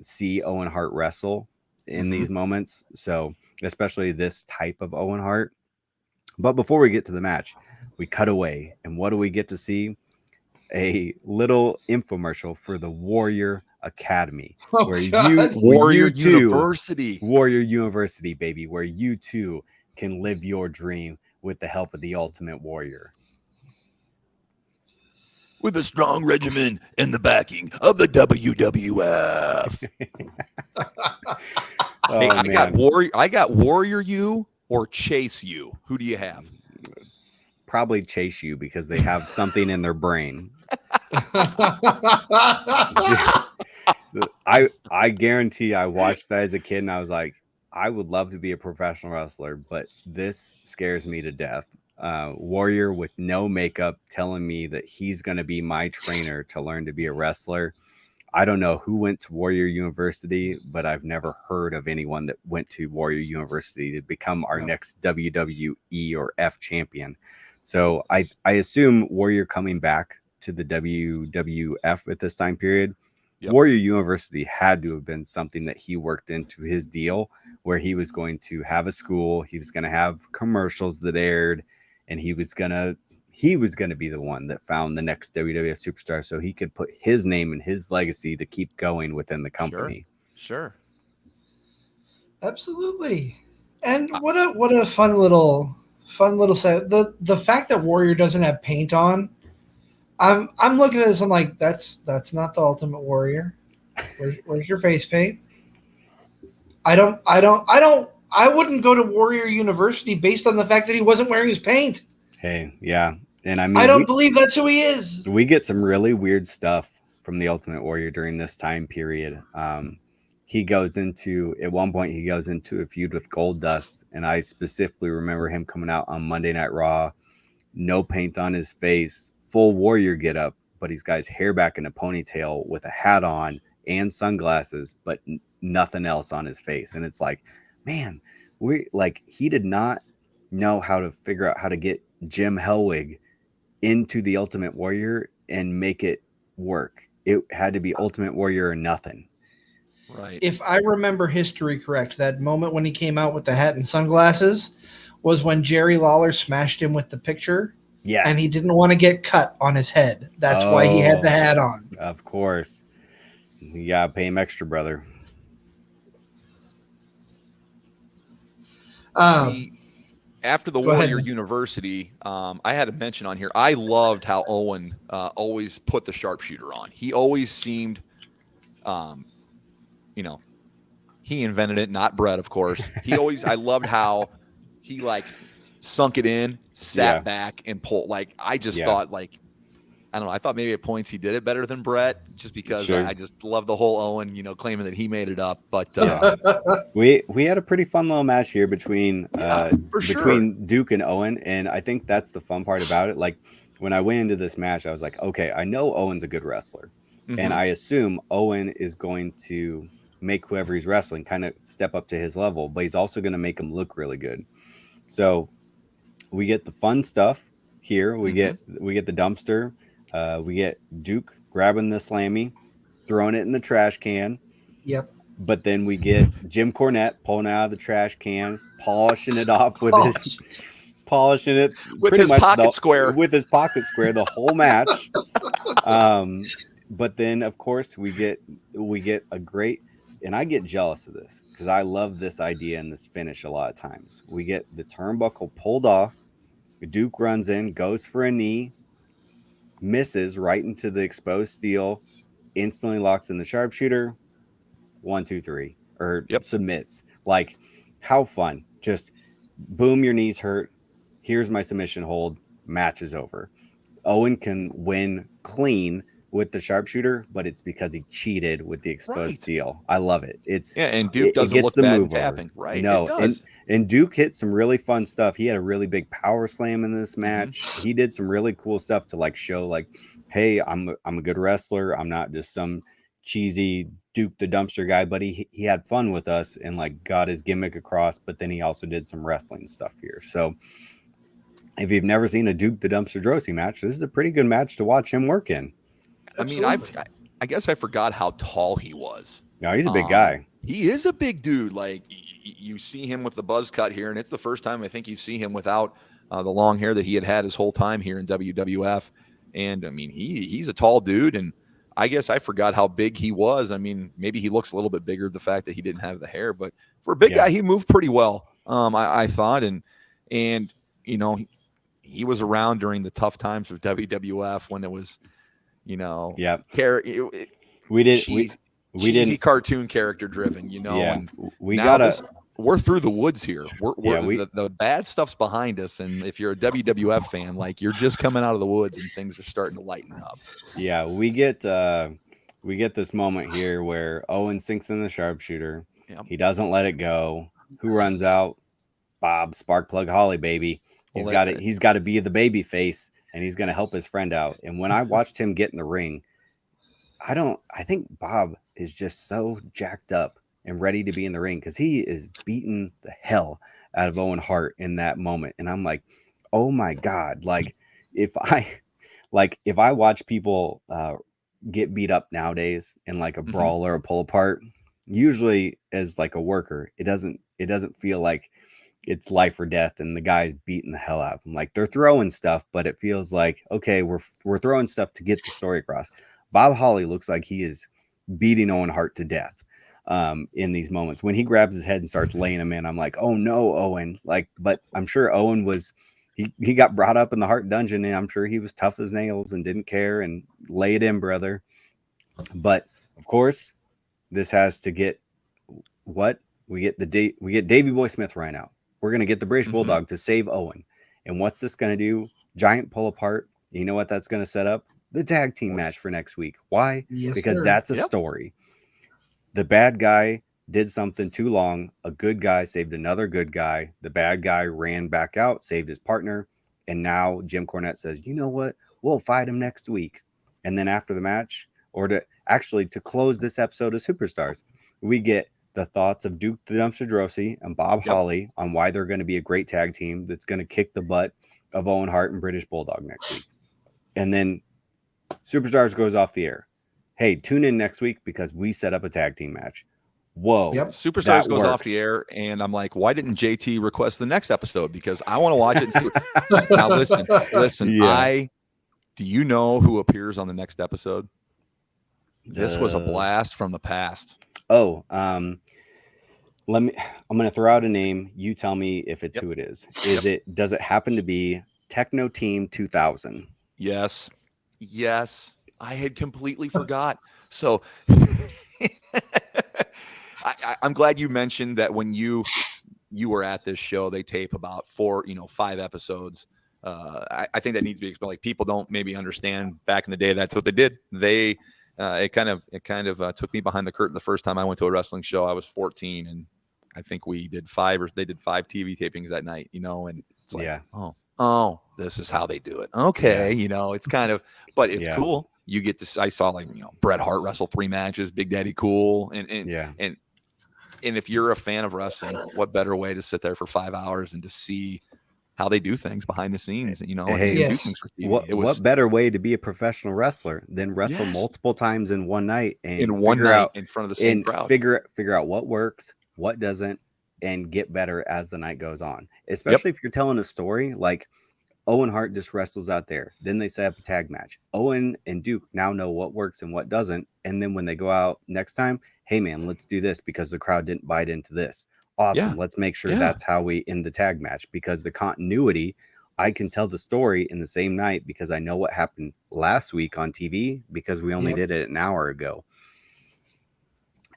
see Owen Hart wrestle in these moments. So especially this type of Owen Hart. But before we get to the match, we cut away, and what do we get to see? A little infomercial for the Warrior Academy, Warrior University, baby, where you too can live your dream with the help of the Ultimate Warrior. With a strong regimen and the backing of the WWF. I got Warrior U or Chase U. Who do you have? Probably Chase U, because they have something in their brain. I guarantee I watched that as a kid and I was like, I would love to be a professional wrestler, but this scares me to death. Warrior with no makeup telling me that he's going to be my trainer to learn to be a wrestler. I don't know who went to Warrior University, but I've never heard of anyone that went to Warrior University to become our next WWE or F champion. So I assume Warrior coming back to the WWF at this time period. Warrior University had to have been something that he worked into his deal, where he was going to have a school, he was going to have commercials that aired, and he was going to be the one that found the next WWF superstar, so he could put his name and his legacy to keep going within the company. Sure. Absolutely. And what a fun little set. The fact that Warrior doesn't have paint on I'm looking at this. I'm like, that's not the Ultimate Warrior. Where's your face paint? I wouldn't go to Warrior University based on the fact that he wasn't wearing his paint. Hey, yeah. And I I mean, don't believe that's who he is. we get some really weird stuff from the Ultimate Warrior during this time period. He goes into, at one point, he goes into a feud with Goldust. And I specifically remember him coming out on Monday Night Raw, no paint on his face, full Warrior getup, but he's got his hair back in a ponytail with a hat on and sunglasses, but nothing else on his face. And it's like, man, he did not know how to figure out how to get Jim Hellwig into the Ultimate Warrior and make it work. It had to be Ultimate Warrior or nothing. Right. If I remember history correct, that moment when he came out with the hat and sunglasses was when Jerry Lawler smashed him with the picture. Yes. And he didn't want to get cut on his head. That's why he had the hat on. Of course. You gotta pay him extra, brother. After the Warrior University, I had to mention on here, I loved how Owen always put the sharpshooter on. He always seemed, he invented it, not Brett, of course. I loved how he sunk it in, sat back, and pulled. I just thought, I don't know. I thought maybe at points he did it better than Brett, just because I just love the whole Owen, claiming that he made it up. But we had a pretty fun little match here between sure. Duke and Owen, and I think that's the fun part about it. Like when I went into this match, I was like, okay, I know Owen's a good wrestler, and I assume Owen is going to make whoever he's wrestling kind of step up to his level, but he's also going to make him look really good. So we get the fun stuff here. We get the dumpster. We get Duke grabbing the slammy, throwing it in the trash can. Yep. But then we get Jim Cornette pulling out of the trash can, polishing it off with his pocket square. With his pocket square the whole match. But then of course we get a great, and I get jealous of this because I love this idea and this finish a lot of times. We get the turnbuckle pulled off. Duke runs in, goes for a knee, misses right into the exposed steel, instantly locks in the sharpshooter. 1, 2, 3, or submits. Like, how fun. Just boom, your knees hurt. Here's my submission hold. Match is over. Owen can win clean with the sharpshooter, but it's because he cheated with the exposed steel. I love it. And Duke doesn't look bad in tapping, right? No, and Duke hit some really fun stuff. He had a really big power slam in this match. He did some really cool stuff to show hey, I'm a good wrestler. I'm not just some cheesy Duke the dumpster guy, but he had fun with us and got his gimmick across. But then he also did some wrestling stuff here. So if you've never seen a Duke the dumpster Drosy match, this is a pretty good match to watch him work in. Absolutely. I mean, I guess I forgot how tall he was. No, he's a big guy. He is a big dude. You see him with the buzz cut here, and it's the first time I think you see him without the long hair that he had his whole time here in WWF. And I mean, he's a tall dude, and I guess I forgot how big he was. I mean, maybe he looks a little bit bigger, the fact that he didn't have the hair, but for a big guy, he moved pretty well. I thought, and he was around during the tough times of WWF when it was, we didn't cartoon character driven, and we're through the woods here. The bad stuff's behind us. And if you're a WWF fan, you're just coming out of the woods and things are starting to lighten up. Yeah. We get this moment here where Owen sinks in the sharpshooter. Yep. He doesn't let it go. Who runs out? Bob Sparkplug Holly, baby. He's got to be the baby face, and he's going to help his friend out. And when I watched him get in the ring, I think Bob is just so jacked up and ready to be in the ring because he is beating the hell out of Owen Hart in that moment. And I'm like, oh my God. If I watch people get beat up nowadays in a brawl or a pull apart, usually as a worker, it doesn't feel like it's life or death and the guy's beating the hell out of them. They're throwing stuff, but it feels like, okay, we're throwing stuff to get the story across. Bob Holly looks like he is beating Owen Hart to death in these moments. When he grabs his head and starts laying him in, I'm like, oh no, Owen. But I'm sure Owen was he got brought up in the Hart dungeon, and I'm sure he was tough as nails and didn't care and lay it in, brother. But of course, this has to get what we get we get Davey Boy Smith right now. We're gonna get the British Bulldog to save Owen. And what's this gonna do? Giant pull apart. You know what that's gonna set up? The tag team match for next week. Why? Yes, because sir. that's a story. The bad guy did something too long. A good guy saved another good guy. The bad guy ran back out, saved his partner. And now Jim Cornette says, you know what? We'll fight him next week. And then after the match, or to close this episode of Superstars, we get the thoughts of Duke the Dumpster Drosy and Bob Holly on why they're going to be a great tag team that's going to kick the butt of Owen Hart and British Bulldog next week. And then Superstars goes off the air. Hey, tune in next week because we set up a tag team match. Whoa. Yep. Superstars goes off the air, and I'm like, why didn't JT request the next episode? Because I want to watch it and see. Now, listen. Yeah. Do you know who appears on the next episode? This was a blast from the past. Oh, I'm going to throw out a name. You tell me if it's who it is. Does it happen to be Techno Team 2000? Yes. I had completely forgot. So I'm glad you mentioned that when you were at this show, they tape about 5 episodes. I think that needs to be explained. Like, people don't maybe understand back in the day, that's what they did. It kind of took me behind the curtain the first time I went to a wrestling show. I was 14, and I think they did 5 TV tapings that night, and it's like, oh, this is how they do it. Okay. It's kind of, but it's cool. You get to, I saw Bret Hart wrestle 3 matches, Big Daddy Cool. And if you're a fan of wrestling, what better way to sit there for 5 hours and to see how they do things behind the scenes, and do things for TV. What better way to be a professional wrestler than wrestle multiple times in one night and in front of the same crowd, figure out what works, what doesn't, and get better as the night goes on. Especially if you're telling a story like Owen Hart just wrestles out there. Then they set up a tag match. Owen and Duke now know what works and what doesn't. And then when they go out next time, hey man, let's do this because the crowd didn't bite into this. Awesome. Yeah. Let's make sure that's how we end the tag match, because the continuity, I can tell the story in the same night because I know what happened last week on TV because we only did it an hour ago.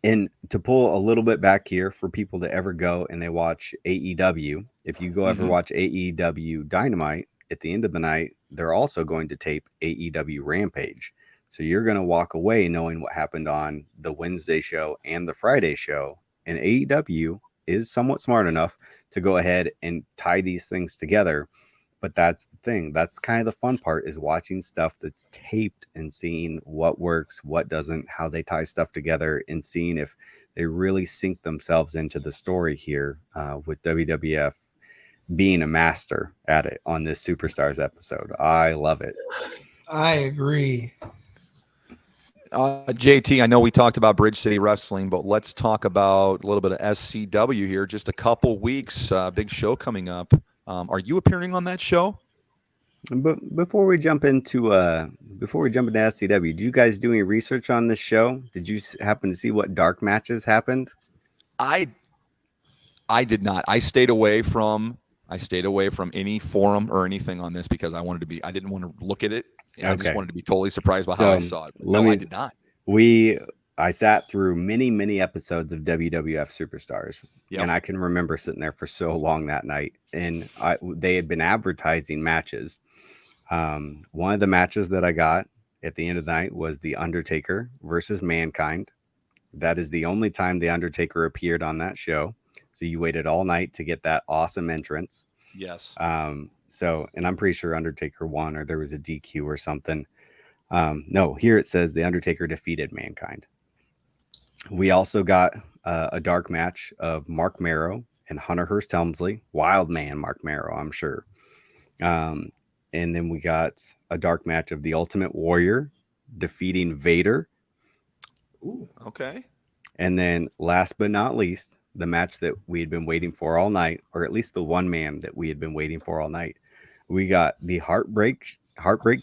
And to pull a little bit back here for people to ever go and they watch AEW, if you go ever watch AEW Dynamite, at the end of the night, they're also going to tape AEW Rampage. So you're going to walk away knowing what happened on the Wednesday show and the Friday show. And AEW is somewhat smart enough to go ahead and tie these things together. But that's the thing. That's kind of the fun part, is watching stuff that's taped and seeing what works, what doesn't, how they tie stuff together, and seeing if they really sink themselves into the story here with WWF being a master at it on this Superstars episode. I love it. I agree. JT, I know we talked about Bridge City Wrestling, but let's talk about a little bit of SCW here. Just a couple weeks, big show coming up. Are you appearing on that show? But before we jump into SCW, did you guys do any research on this show? Did you happen to see what dark matches happened? I did not. I stayed away from any forum or anything on this because I didn't want to look at it. I just wanted to be totally surprised by how I saw it. I did not. I sat through many episodes of WWF Superstars, and I can remember sitting there for so long that night. And they had been advertising matches. One of the matches that I got at the end of the night was The Undertaker versus Mankind. That is the only time The Undertaker appeared on that show. So you waited all night to get that awesome entrance. Yes. And I'm pretty sure Undertaker won, or there was a DQ or something. No, here it says The Undertaker defeated Mankind. We also got a dark match of Mark Marrow and Hunter Hearst Helmsley. Wild man, Mark Marrow, I'm sure. And then we got a dark match of The Ultimate Warrior defeating Vader. Ooh, okay. And then last but not least, the match that we had been waiting for all night, or at least the one man that we had been waiting for all night. We got the Heartbreak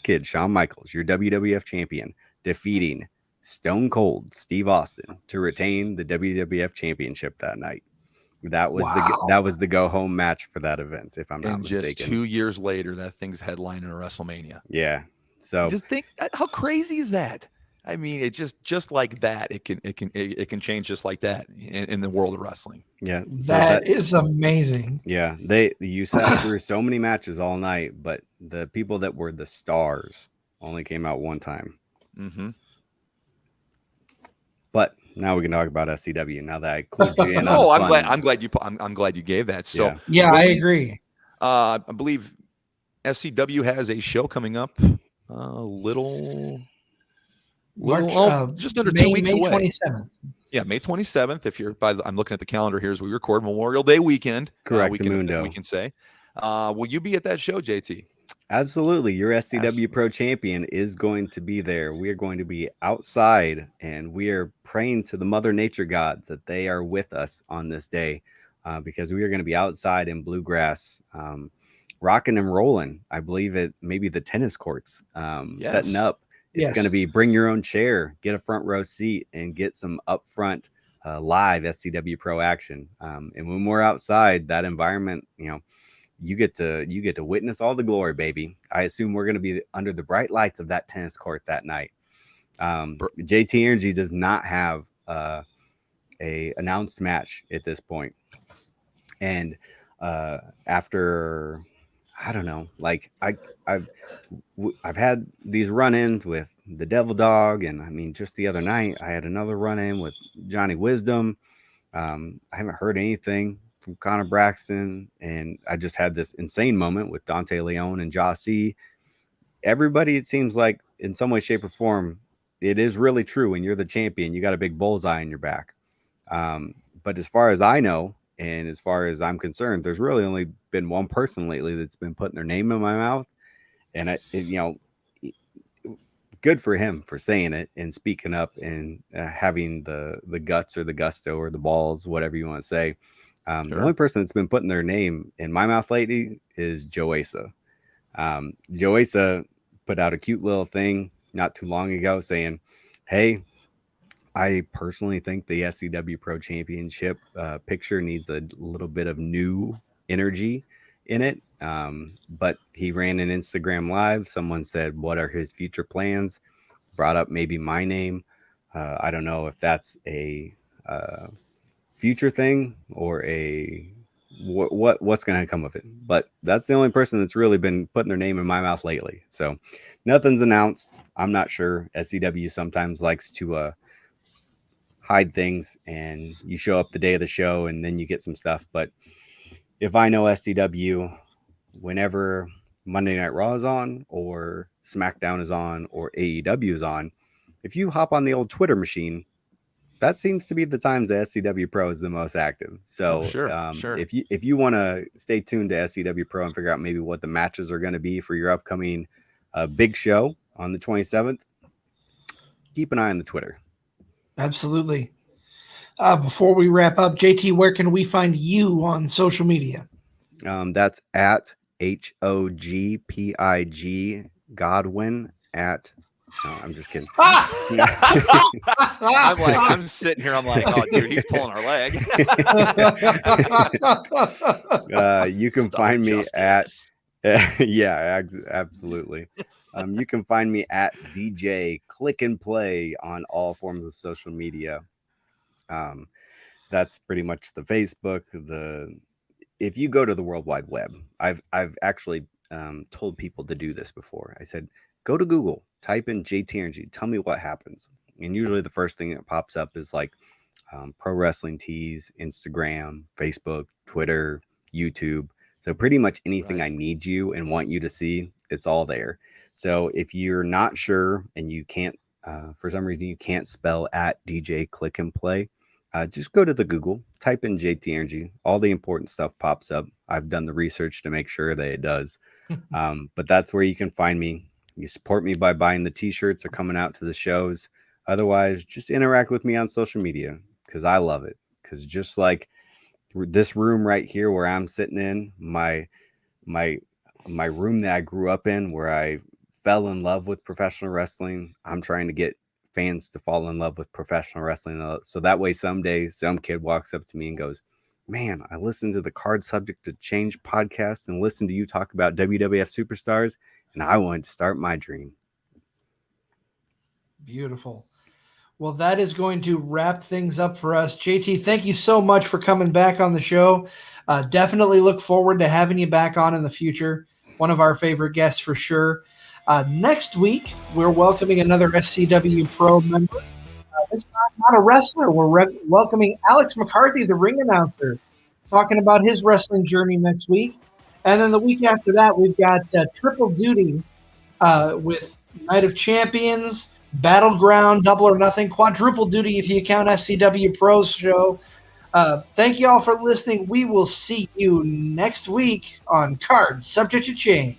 Kid, Shawn Michaels, your WWF champion, defeating Stone Cold Steve Austin to retain the WWF championship that night. That was the go home match for that event, if I'm not And mistaken. just 2 years later, that thing's headlining a WrestleMania. Yeah. So just think, how crazy is that? I mean, it just like that. It can change just like that in the world of wrestling. Yeah. That is amazing. Yeah. You sat through so many matches all night, but the people that were the stars only came out one time. Mm-hmm. But now we can talk about SCW. Now that I clued you in. No, I'm glad you gave that. So yeah, I agree. I believe SCW has a show coming up. Just under 2 weeks away. 27th. Yeah, May 27th. I'm looking at the calendar here as we record, Memorial Day weekend. Correct. We can say. Will you be at that show, JT? Absolutely. Your SCWPro Champion is going to be there. We are going to be outside, and we are praying to the Mother Nature gods that they are with us on this day, because we are going to be outside in bluegrass, rocking and rolling. I believe it maybe the tennis courts, setting up. It's going to be bring your own chair, get a front row seat, and get some upfront live SCWPro action. And when we're outside, that environment, you get to witness all the glory, baby. I assume we're going to be under the bright lights of that tennis court that night. JT Energy does not have a announced match at this point. And after, I don't know, like I've had these run-ins with the Devil Dog, and I mean, just the other night I had another run-in with Johnny Wisdom. I haven't heard anything from Connor Braxton, and I just had this insane moment with Dante Leon and Jossie. Everybody, it seems like in some way, shape, or form, it is really true. When you're the champion, you got a big bullseye in your back. But as far as I know, and as far as I'm concerned, there's really only been one person lately that's been putting their name in my mouth, and good for him for saying it and speaking up and having the guts or the gusto or the balls, whatever you want to say. The only person that's been putting their name in my mouth lately is Joesa. Joesa put out a cute little thing not too long ago saying, "Hey, I personally think the SCWPro Championship picture needs a little bit of new energy in it." But he ran an Instagram live. Someone said, "What are his future plans?" Brought up maybe my name. I don't know if that's a future thing or a what's going to come of it, but that's the only person that's really been putting their name in my mouth lately. So nothing's announced. I'm not sure. SCW sometimes likes to hide things, and you show up the day of the show and then you get some stuff. But if I know SCW, whenever Monday Night Raw is on or SmackDown is on or AEW is on, if you hop on the old Twitter machine, that seems to be the times that SCWPro is the most active. So sure. If you want to stay tuned to SCWPro and figure out maybe what the matches are going to be for your upcoming big show on the 27th, keep an eye on the Twitter. Absolutely. Before we wrap up, JT, where can we find you on social media? That's at HOGPIG Godwin at. No, I'm just kidding. I'm sitting here. I'm like, oh, dude, he's pulling our leg. You can find me at. Yeah, absolutely. You can find me at DJ Click and Play on all forms of social media. That's pretty much the Facebook. If you go to the World Wide Web, I've actually told people to do this before. I said, go to Google, type in JT Energy, tell me what happens. And usually the first thing that pops up is like Pro Wrestling Tees, Instagram, Facebook, Twitter, YouTube. So pretty much anything I need you and want you to see, it's all there. So if you're not sure and you can't, for some reason, you can't spell at DJ Click and Play, just go to the Google, type in JT Energy. All the important stuff pops up. I've done the research to make sure that it does. But that's where you can find me. You support me by buying the t-shirts or coming out to the shows. Otherwise, just interact with me on social media because I love it. Because just like this room right here where I'm sitting in, my room that I grew up in, where I fell in love with professional wrestling, I'm trying to get fans to fall in love with professional wrestling. So that way someday some kid walks up to me and goes, man, I listened to the Card Subject to Change podcast and listened to you talk about WWF superstars, and I wanted to start my dream. Beautiful. Well, that is going to wrap things up for us. JT, thank you so much for coming back on the show. Definitely look forward to having you back on in the future. One of our favorite guests for sure. Next week, we're welcoming another SCWPro member. This time not a wrestler. We're welcoming Alex McCarthy, the ring announcer, talking about his wrestling journey next week. And then the week after that, we've got Triple Duty with Night of Champions, Battleground, Double or Nothing, Quadruple Duty if you count SCW Pro's show. Thank you all for listening. We will see you next week on Card Subject to Change.